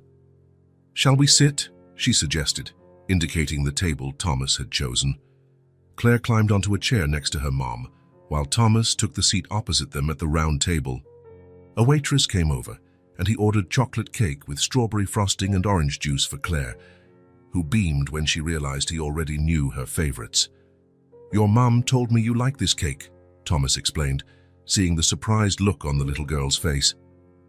"Shall we sit?" she suggested, indicating the table Thomas had chosen. Claire climbed onto a chair next to her mom, while Thomas took the seat opposite them at the round table. A waitress came over, and he ordered chocolate cake with strawberry frosting and orange juice for Claire, who beamed when she realized he already knew her favorites. "Your mum told me you like this cake," Thomas explained, seeing the surprised look on the little girl's face.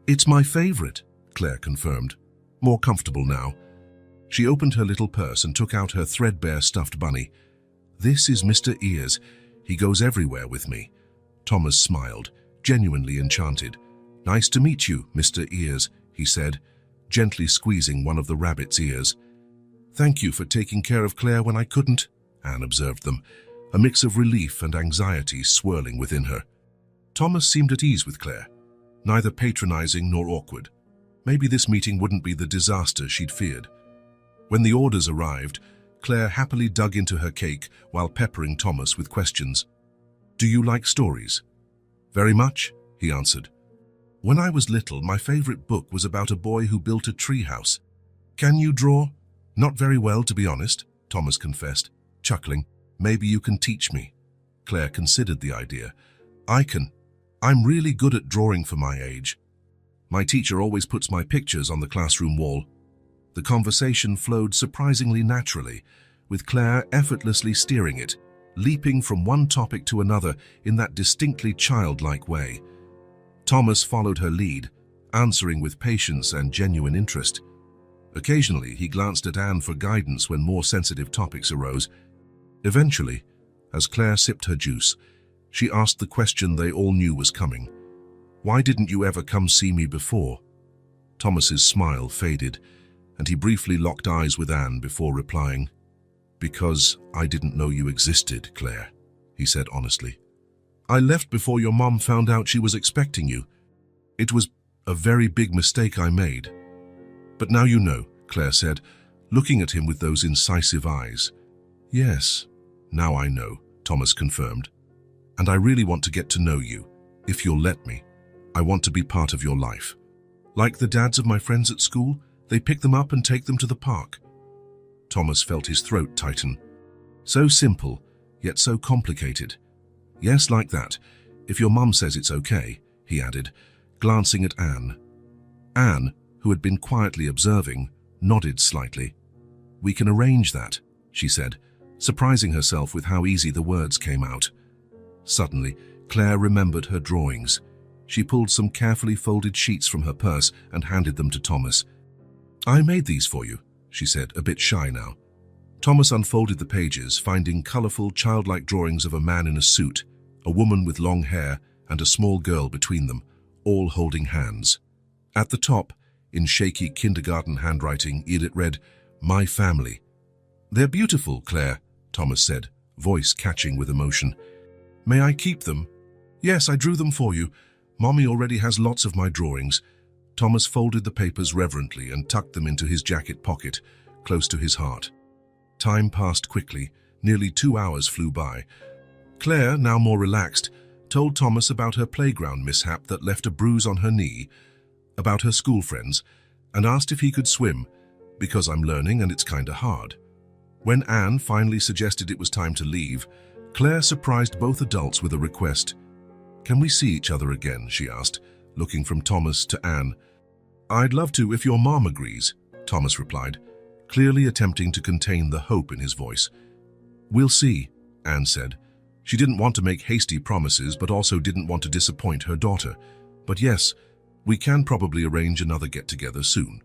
"It's my favorite," Claire confirmed, more comfortable now. She opened her little purse and took out her threadbare stuffed bunny. "This is Mr. Ears. He goes everywhere with me." Thomas smiled, genuinely enchanted. "Nice to meet you, Mr. Ears," he said, gently squeezing one of the rabbit's ears. "Thank you for taking care of Claire when I couldn't," Anne observed them, a mix of relief and anxiety swirling within her. Thomas seemed at ease with Claire, neither patronizing nor awkward. Maybe this meeting wouldn't be the disaster she'd feared. When the orders arrived, Claire happily dug into her cake while peppering Thomas with questions. "Do you like stories?" "Very much," he answered. "When I was little, my favorite book was about a boy who built a treehouse." "Can you draw?" "Not very well, to be honest," Thomas confessed, chuckling. "Maybe you can teach me." Claire considered the idea. "I can. I'm really good at drawing for my age. My teacher always puts my pictures on the classroom wall." The conversation flowed surprisingly naturally, with Claire effortlessly steering it, leaping from one topic to another in that distinctly childlike way. Thomas followed her lead, answering with patience and genuine interest. Occasionally, he glanced at Anne for guidance when more sensitive topics arose. Eventually, as Claire sipped her juice, she asked the question they all knew was coming. "Why didn't you ever come see me before?" Thomas's smile faded, and he briefly locked eyes with Anne before replying. "Because I didn't know you existed, Claire," he said honestly. "I left before your mom found out she was expecting you. It was a very big mistake I made." "But now you know," Claire said, looking at him with those incisive eyes. "Yes, now I know," Thomas confirmed. "And I really want to get to know you, if you'll let me. I want to be part of your life. Like the dads of my friends at school, they pick them up and take them to the park." Thomas felt his throat tighten. So simple, yet so complicated. "Yes, like that, if your mum says it's okay," he added, glancing at Anne. Anne, who had been quietly observing, nodded slightly. "We can arrange that," she said, surprising herself with how easy the words came out. Suddenly, Claire remembered her drawings. She pulled some carefully folded sheets from her purse and handed them to Thomas. "I made these for you," she said, a bit shy now. Thomas unfolded the pages, finding colorful, childlike drawings of a man in a suit, a woman with long hair, and a small girl between them, all holding hands. At the top, in shaky kindergarten handwriting, it read, "My family." "They're beautiful, Claire," Thomas said, voice catching with emotion. "May I keep them?" "Yes, I drew them for you. Mommy already has lots of my drawings." Thomas folded the papers reverently and tucked them into his jacket pocket, close to his heart. Time passed quickly. Nearly 2 hours flew by. Claire, now more relaxed, told Thomas about her playground mishap that left a bruise on her knee, about her school friends, and asked if he could swim, "Because I'm learning and it's kinda hard." When Anne finally suggested it was time to leave, Claire surprised both adults with a request. "Can we see each other again?" she asked, looking from Thomas to Anne. "I'd love to if your mom agrees," Thomas replied, clearly attempting to contain the hope in his voice. "We'll see," Anne said. She didn't want to make hasty promises, but also didn't want to disappoint her daughter. "But yes, we can probably arrange another get-together soon."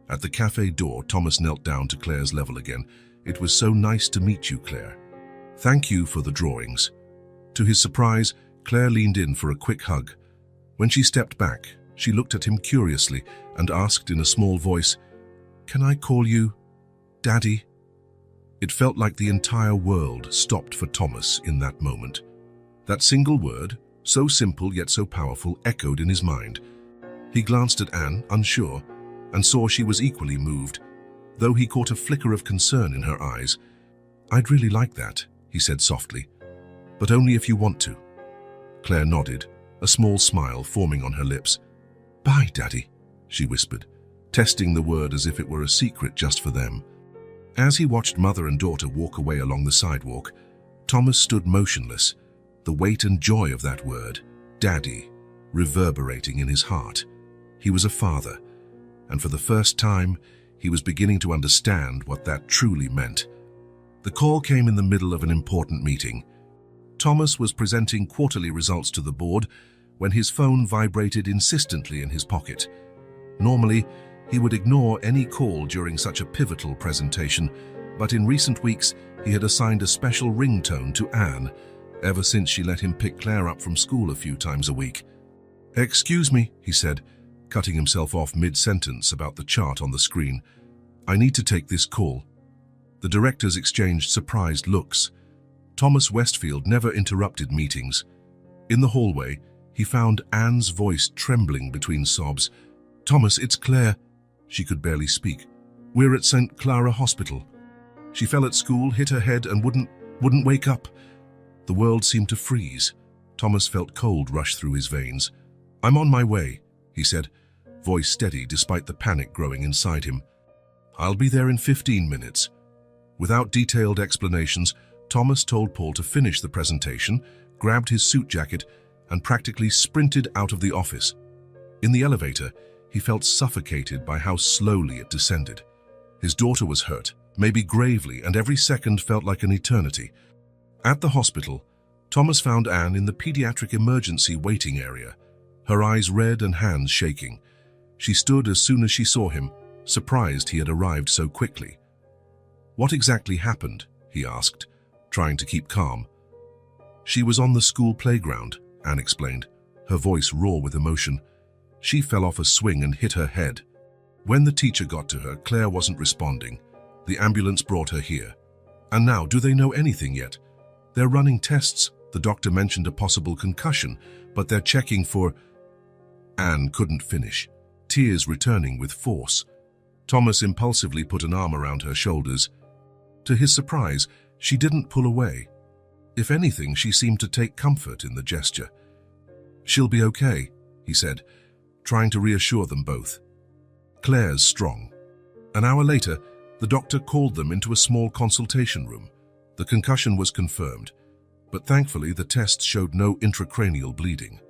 At the cafe door, Thomas knelt down to Claire's level again. "It was so nice to meet you, Claire. Thank you for the drawings." To his surprise, Claire leaned in for a quick hug. When she stepped back, she looked at him curiously and asked in a small voice, "Can I call you Daddy?" It felt like the entire world stopped for Thomas in that moment. That single word, so simple yet so powerful, echoed in his mind. He glanced at Anne, unsure, and saw she was equally moved, though he caught a flicker of concern in her eyes. "I'd really like that," he said softly, "but only if you want to." Claire nodded, a small smile forming on her lips. "Bye, Daddy," she whispered, testing the word as if it were a secret just for them. As he watched mother and daughter walk away along the sidewalk, Thomas stood motionless, the weight and joy of that word, Daddy, reverberating in his heart. He was a father, and for the first time, he was beginning to understand what that truly meant. The call came in the middle of an important meeting. Thomas was presenting quarterly results to the board when his phone vibrated insistently in his pocket. Normally, he would ignore any call during such a pivotal presentation, but in recent weeks, he had assigned a special ringtone to Anne, ever since she let him pick Claire up from school a few times a week. "Excuse me," he said, cutting himself off mid-sentence about the chart on the screen. "I need to take this call." The directors exchanged surprised looks. Thomas Westfield never interrupted meetings. In the hallway, he found Anne's voice trembling between sobs. "Thomas, it's Claire." She could barely speak. "We're at St. Clara Hospital." She fell at school, hit her head, and wouldn't wake up. The world seemed to freeze. Thomas felt cold rush through his veins. "I'm on my way," he said, voice steady despite the panic growing inside him. "I'll be there in 15 minutes. Without detailed explanations, Thomas told Paul to finish the presentation, grabbed his suit jacket, and practically sprinted out of the office. In the elevator, he felt suffocated by how slowly it descended. His daughter was hurt, maybe gravely, and every second felt like an eternity. At the hospital, Thomas found Anne in the pediatric emergency waiting area, her eyes red and hands shaking. She stood as soon as she saw him, surprised he had arrived so quickly. "What exactly happened?" he asked, trying to keep calm. "She was on the school playground," Anne explained, her voice raw with emotion. "She fell off a swing and hit her head. When the teacher got to her, Claire wasn't responding. The ambulance brought her here. And now, do they know anything yet? They're running tests. The doctor mentioned a possible concussion, but they're checking for—" Anne couldn't finish, tears returning with force. Thomas impulsively put an arm around her shoulders. To his surprise, she didn't pull away. If anything, she seemed to take comfort in the gesture. "She'll be okay," he said, trying to reassure them both. "Claire's strong." An hour later, the doctor called them into a small consultation room. The concussion was confirmed, but thankfully the tests showed no intracranial bleeding.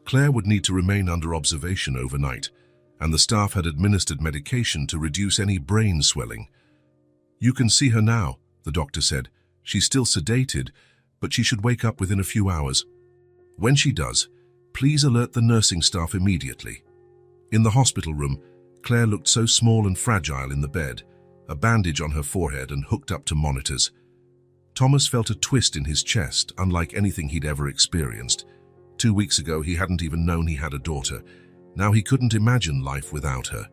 Claire would need to remain under observation overnight, and the staff had administered medication to reduce any brain swelling. "You can see her now," the doctor said. "She's still sedated, but she should wake up within a few hours. When she does, please alert the nursing staff immediately." In the hospital room, Claire looked so small and fragile in the bed, a bandage on her forehead and hooked up to monitors. Thomas felt a twist in his chest, unlike anything he'd ever experienced. 2 weeks ago, he hadn't even known he had a daughter. Now he couldn't imagine life without her.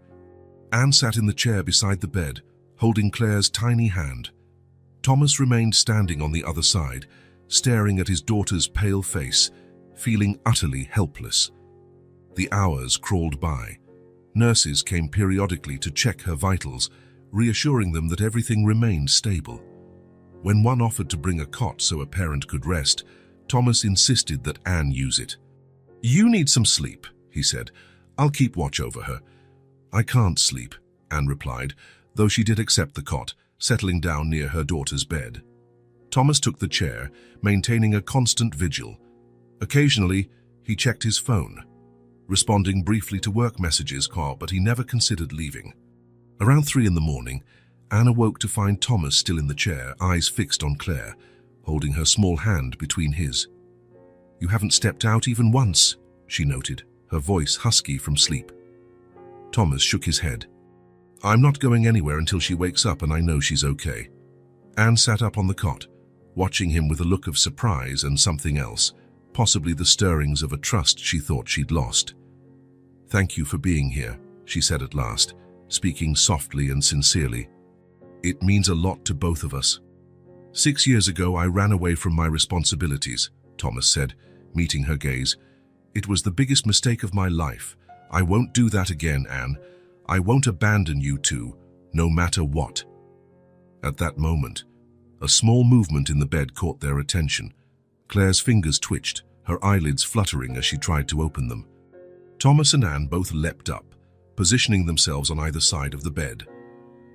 Anne sat in the chair beside the bed, holding Claire's tiny hand. Thomas remained standing on the other side, staring at his daughter's pale face, feeling utterly helpless. The hours crawled by. Nurses came periodically to check her vitals, reassuring them that everything remained stable. When one offered to bring a cot so a parent could rest, Thomas insisted that Anne use it. "You need some sleep," he said. "I'll keep watch over her." "I can't sleep," Anne replied, though she did accept the cot, settling down near her daughter's bed. Thomas took the chair, maintaining a constant vigil. Occasionally, he checked his phone, responding briefly to work messages, but he never considered leaving. Around 3 in the morning, Anne awoke to find Thomas still in the chair, eyes fixed on Claire, holding her small hand between his. "You haven't stepped out even once," she noted, her voice husky from sleep. Thomas shook his head. "I'm not going anywhere until she wakes up and I know she's okay." Anne sat up on the cot, watching him with a look of surprise and something else, possibly the stirrings of a trust she thought she'd lost. "Thank you for being here," she said at last, speaking softly and sincerely. "It means a lot to both of us." "6 years ago, I ran away from my responsibilities," Thomas said, meeting her gaze. "It was the biggest mistake of my life. I won't do that again, Anne. I won't abandon you two, no matter what." At that moment, a small movement in the bed caught their attention. Claire's fingers twitched, her eyelids fluttering as she tried to open them. Thomas and Anne both leapt up, positioning themselves on either side of the bed.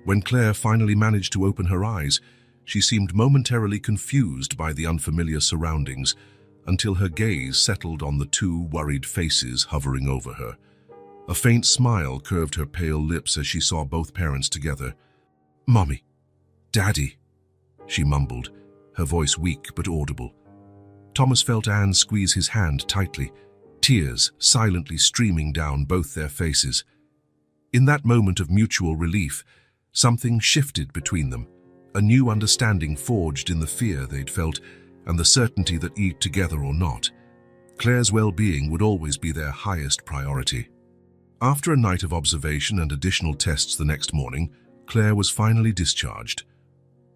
When Claire finally managed to open her eyes, she seemed momentarily confused by the unfamiliar surroundings, until her gaze settled on the 2 worried faces hovering over her. A faint smile curved her pale lips as she saw both parents together. "Mommy, Daddy," she mumbled, her voice weak but audible. Thomas felt Anne squeeze his hand tightly, tears silently streaming down both their faces. In that moment of mutual relief, something shifted between them, a new understanding forged in the fear they'd felt and the certainty that either together or not, Claire's well-being would always be their highest priority. After a night of observation and additional tests the next morning, Claire was finally discharged.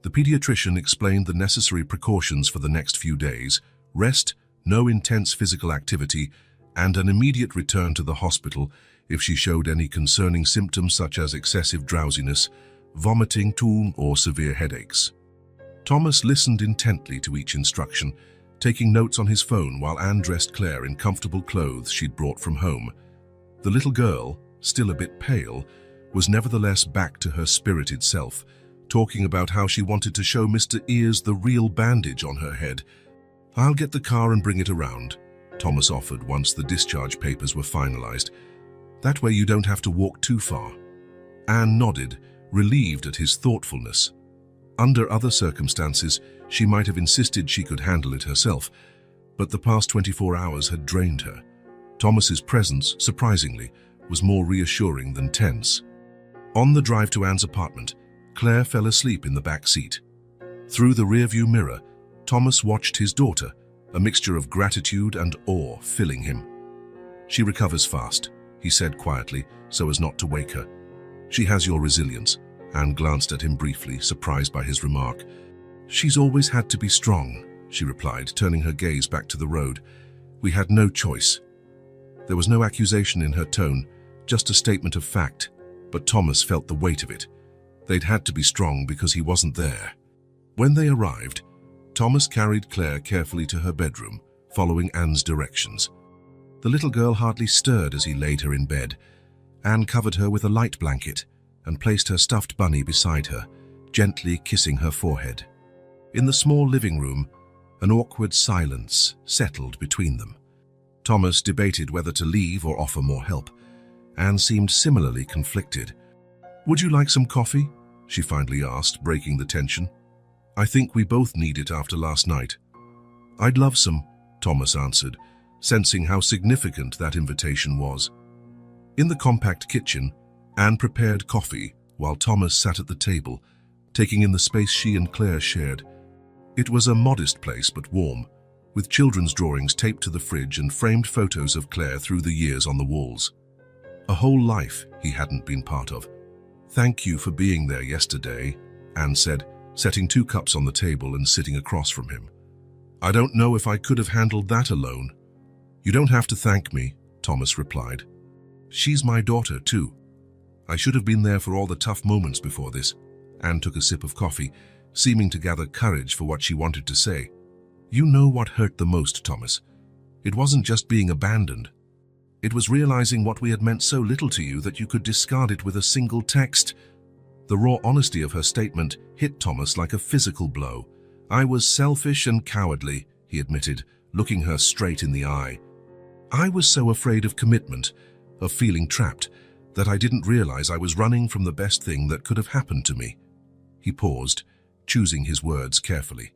The pediatrician explained the necessary precautions for the next few days: rest, no intense physical activity, and an immediate return to the hospital if she showed any concerning symptoms such as excessive drowsiness, vomiting, toom, or severe headaches. Thomas listened intently to each instruction, taking notes on his phone while Anne dressed Claire in comfortable clothes she'd brought from home. The little girl, still a bit pale, was nevertheless back to her spirited self, talking about how she wanted to show Mr. Ears the real bandage on her head. "I'll get the car and bring it around," Thomas offered once the discharge papers were finalized. "That way you don't have to walk too far." Anne nodded, relieved at his thoughtfulness. Under other circumstances, she might have insisted she could handle it herself, but the past 24 hours had drained her. Thomas's presence, surprisingly, was more reassuring than tense. On the drive to Anne's apartment, Claire fell asleep in the back seat. Through the rearview mirror, Thomas watched his daughter, a mixture of gratitude and awe filling him. "She recovers fast," he said quietly, so as not to wake her. "She has your resilience." Anne glanced at him briefly, surprised by his remark. "She's always had to be strong," she replied, turning her gaze back to the road. "We had no choice." There was no accusation in her tone, just a statement of fact, but Thomas felt the weight of it. They'd had to be strong because he wasn't there. When they arrived, Thomas carried Claire carefully to her bedroom, following Anne's directions. The little girl hardly stirred as he laid her in bed. Anne covered her with a light blanket and placed her stuffed bunny beside her, gently kissing her forehead. In the small living room, an awkward silence settled between them. Thomas debated whether to leave or offer more help. Anne seemed similarly conflicted. "Would you like some coffee?" she finally asked, breaking the tension. "I think we both need it after last night." "I'd love some," Thomas answered, sensing how significant that invitation was. In the compact kitchen, Anne prepared coffee while Thomas sat at the table, taking in the space she and Claire shared. It was a modest place but warm, with children's drawings taped to the fridge and framed photos of Claire through the years on the walls. A whole life he hadn't been part of. "Thank you for being there yesterday," Anne said, setting 2 cups on the table and sitting across from him. "I don't know if I could have handled that alone." "You don't have to thank me," Thomas replied. "She's my daughter, too. I should have been there for all the tough moments before this." Anne took a sip of coffee, seeming to gather courage for what she wanted to say. "You know what hurt the most, Thomas. It wasn't just being abandoned. It was realizing what we had meant so little to you that you could discard it with a single text." The raw honesty of her statement hit Thomas like a physical blow. "I was selfish and cowardly," he admitted, looking her straight in the eye. "I was so afraid of commitment, of feeling trapped, that I didn't realize I was running from the best thing that could have happened to me." He paused, choosing his words carefully.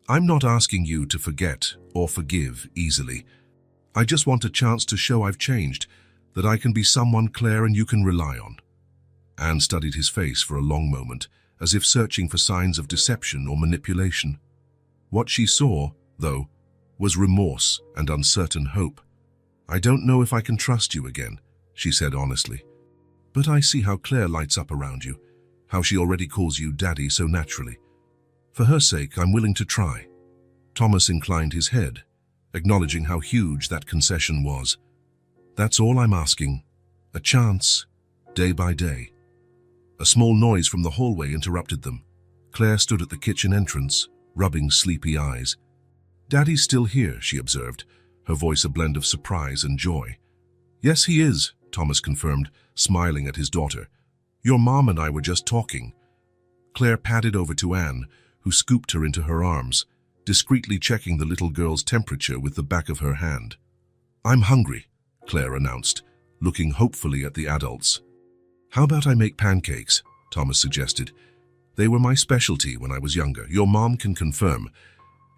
"I'm not asking you to forget or forgive easily. I just want a chance to show I've changed, that I can be someone, Claire, and you can rely on." Anne studied his face for a long moment, as if searching for signs of deception or manipulation. What she saw, though, was remorse and uncertain hope. "I don't know if I can trust you again," she said honestly. "But I see how Claire lights up around you, how she already calls you Daddy so naturally. For her sake, I'm willing to try." Thomas inclined his head, acknowledging how huge that concession was. "That's all I'm asking. A chance, day by day." A small noise from the hallway interrupted them. Claire stood at the kitchen entrance, rubbing sleepy eyes. "Daddy's still here," she observed, her voice a blend of surprise and joy. "Yes, he is," Thomas confirmed, smiling at his daughter. "Your mom and I were just talking." Claire padded over to Anne, who scooped her into her arms, discreetly checking the little girl's temperature with the back of her hand. "I'm hungry," Claire announced, looking hopefully at the adults. "How about I make pancakes?" Thomas suggested. "They were my specialty when I was younger. Your mom can confirm."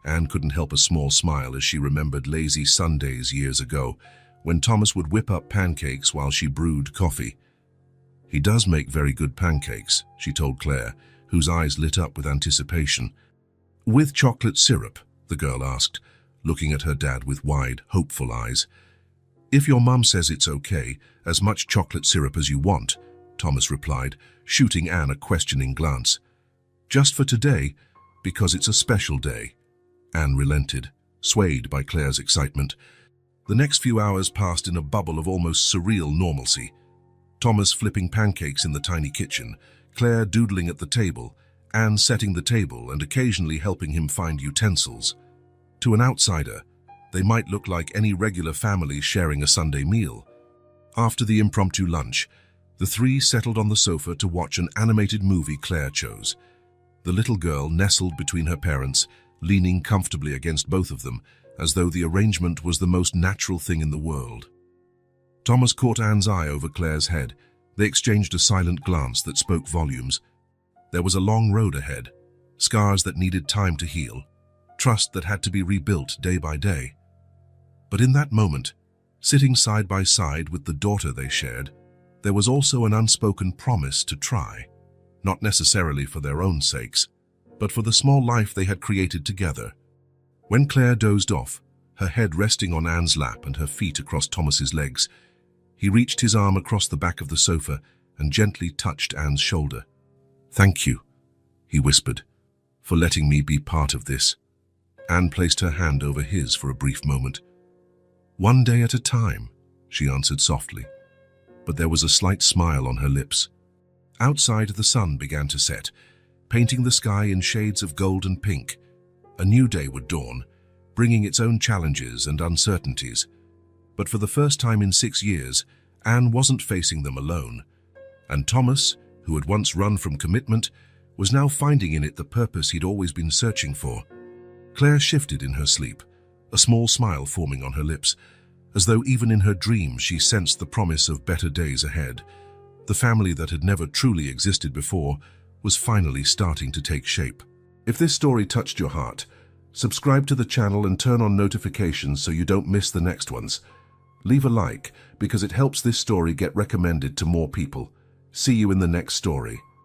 Anne couldn't help a small smile as she remembered lazy Sundays years ago, when Thomas would whip up pancakes while she brewed coffee. "He does make very good pancakes," she told Claire, whose eyes lit up with anticipation. "With chocolate syrup?" the girl asked, looking at her dad with wide, hopeful eyes. "If your mum says it's okay, as much chocolate syrup as you want," Thomas replied, shooting Anne a questioning glance. "Just for today, because it's a special day." Anne relented, swayed by Claire's excitement. The next few hours passed in a bubble of almost surreal normalcy. Thomas flipping pancakes in the tiny kitchen, Claire doodling at the table, Anne setting the table and occasionally helping him find utensils. To an outsider, they might look like any regular family sharing a Sunday meal. After the impromptu lunch, the three settled on the sofa to watch an animated movie Claire chose. The little girl nestled between her parents, leaning comfortably against both of them, as though the arrangement was the most natural thing in the world. Thomas caught Anne's eye over Claire's head. They exchanged a silent glance that spoke volumes. There was a long road ahead, scars that needed time to heal, trust that had to be rebuilt day by day. But in that moment, sitting side by side with the daughter they shared, there was also an unspoken promise to try, not necessarily for their own sakes, but for the small life they had created together. When Claire dozed off, her head resting on Anne's lap and her feet across Thomas's legs, he reached his arm across the back of the sofa and gently touched Anne's shoulder. "Thank you," he whispered, "for letting me be part of this." Anne placed her hand over his for a brief moment. "One day at a time," she answered softly, but there was a slight smile on her lips. Outside, the sun began to set, painting the sky in shades of gold and pink. A new day would dawn, bringing its own challenges and uncertainties. But for the first time in 6 years, Anne wasn't facing them alone. And Thomas, who had once run from commitment, was now finding in it the purpose he'd always been searching for. Claire shifted in her sleep, a small smile forming on her lips, as though even in her dreams she sensed the promise of better days ahead. The family that had never truly existed before was finally starting to take shape. If this story touched your heart, subscribe to the channel and turn on notifications so you don't miss the next ones. Leave a like because it helps this story get recommended to more people. See you in the next story.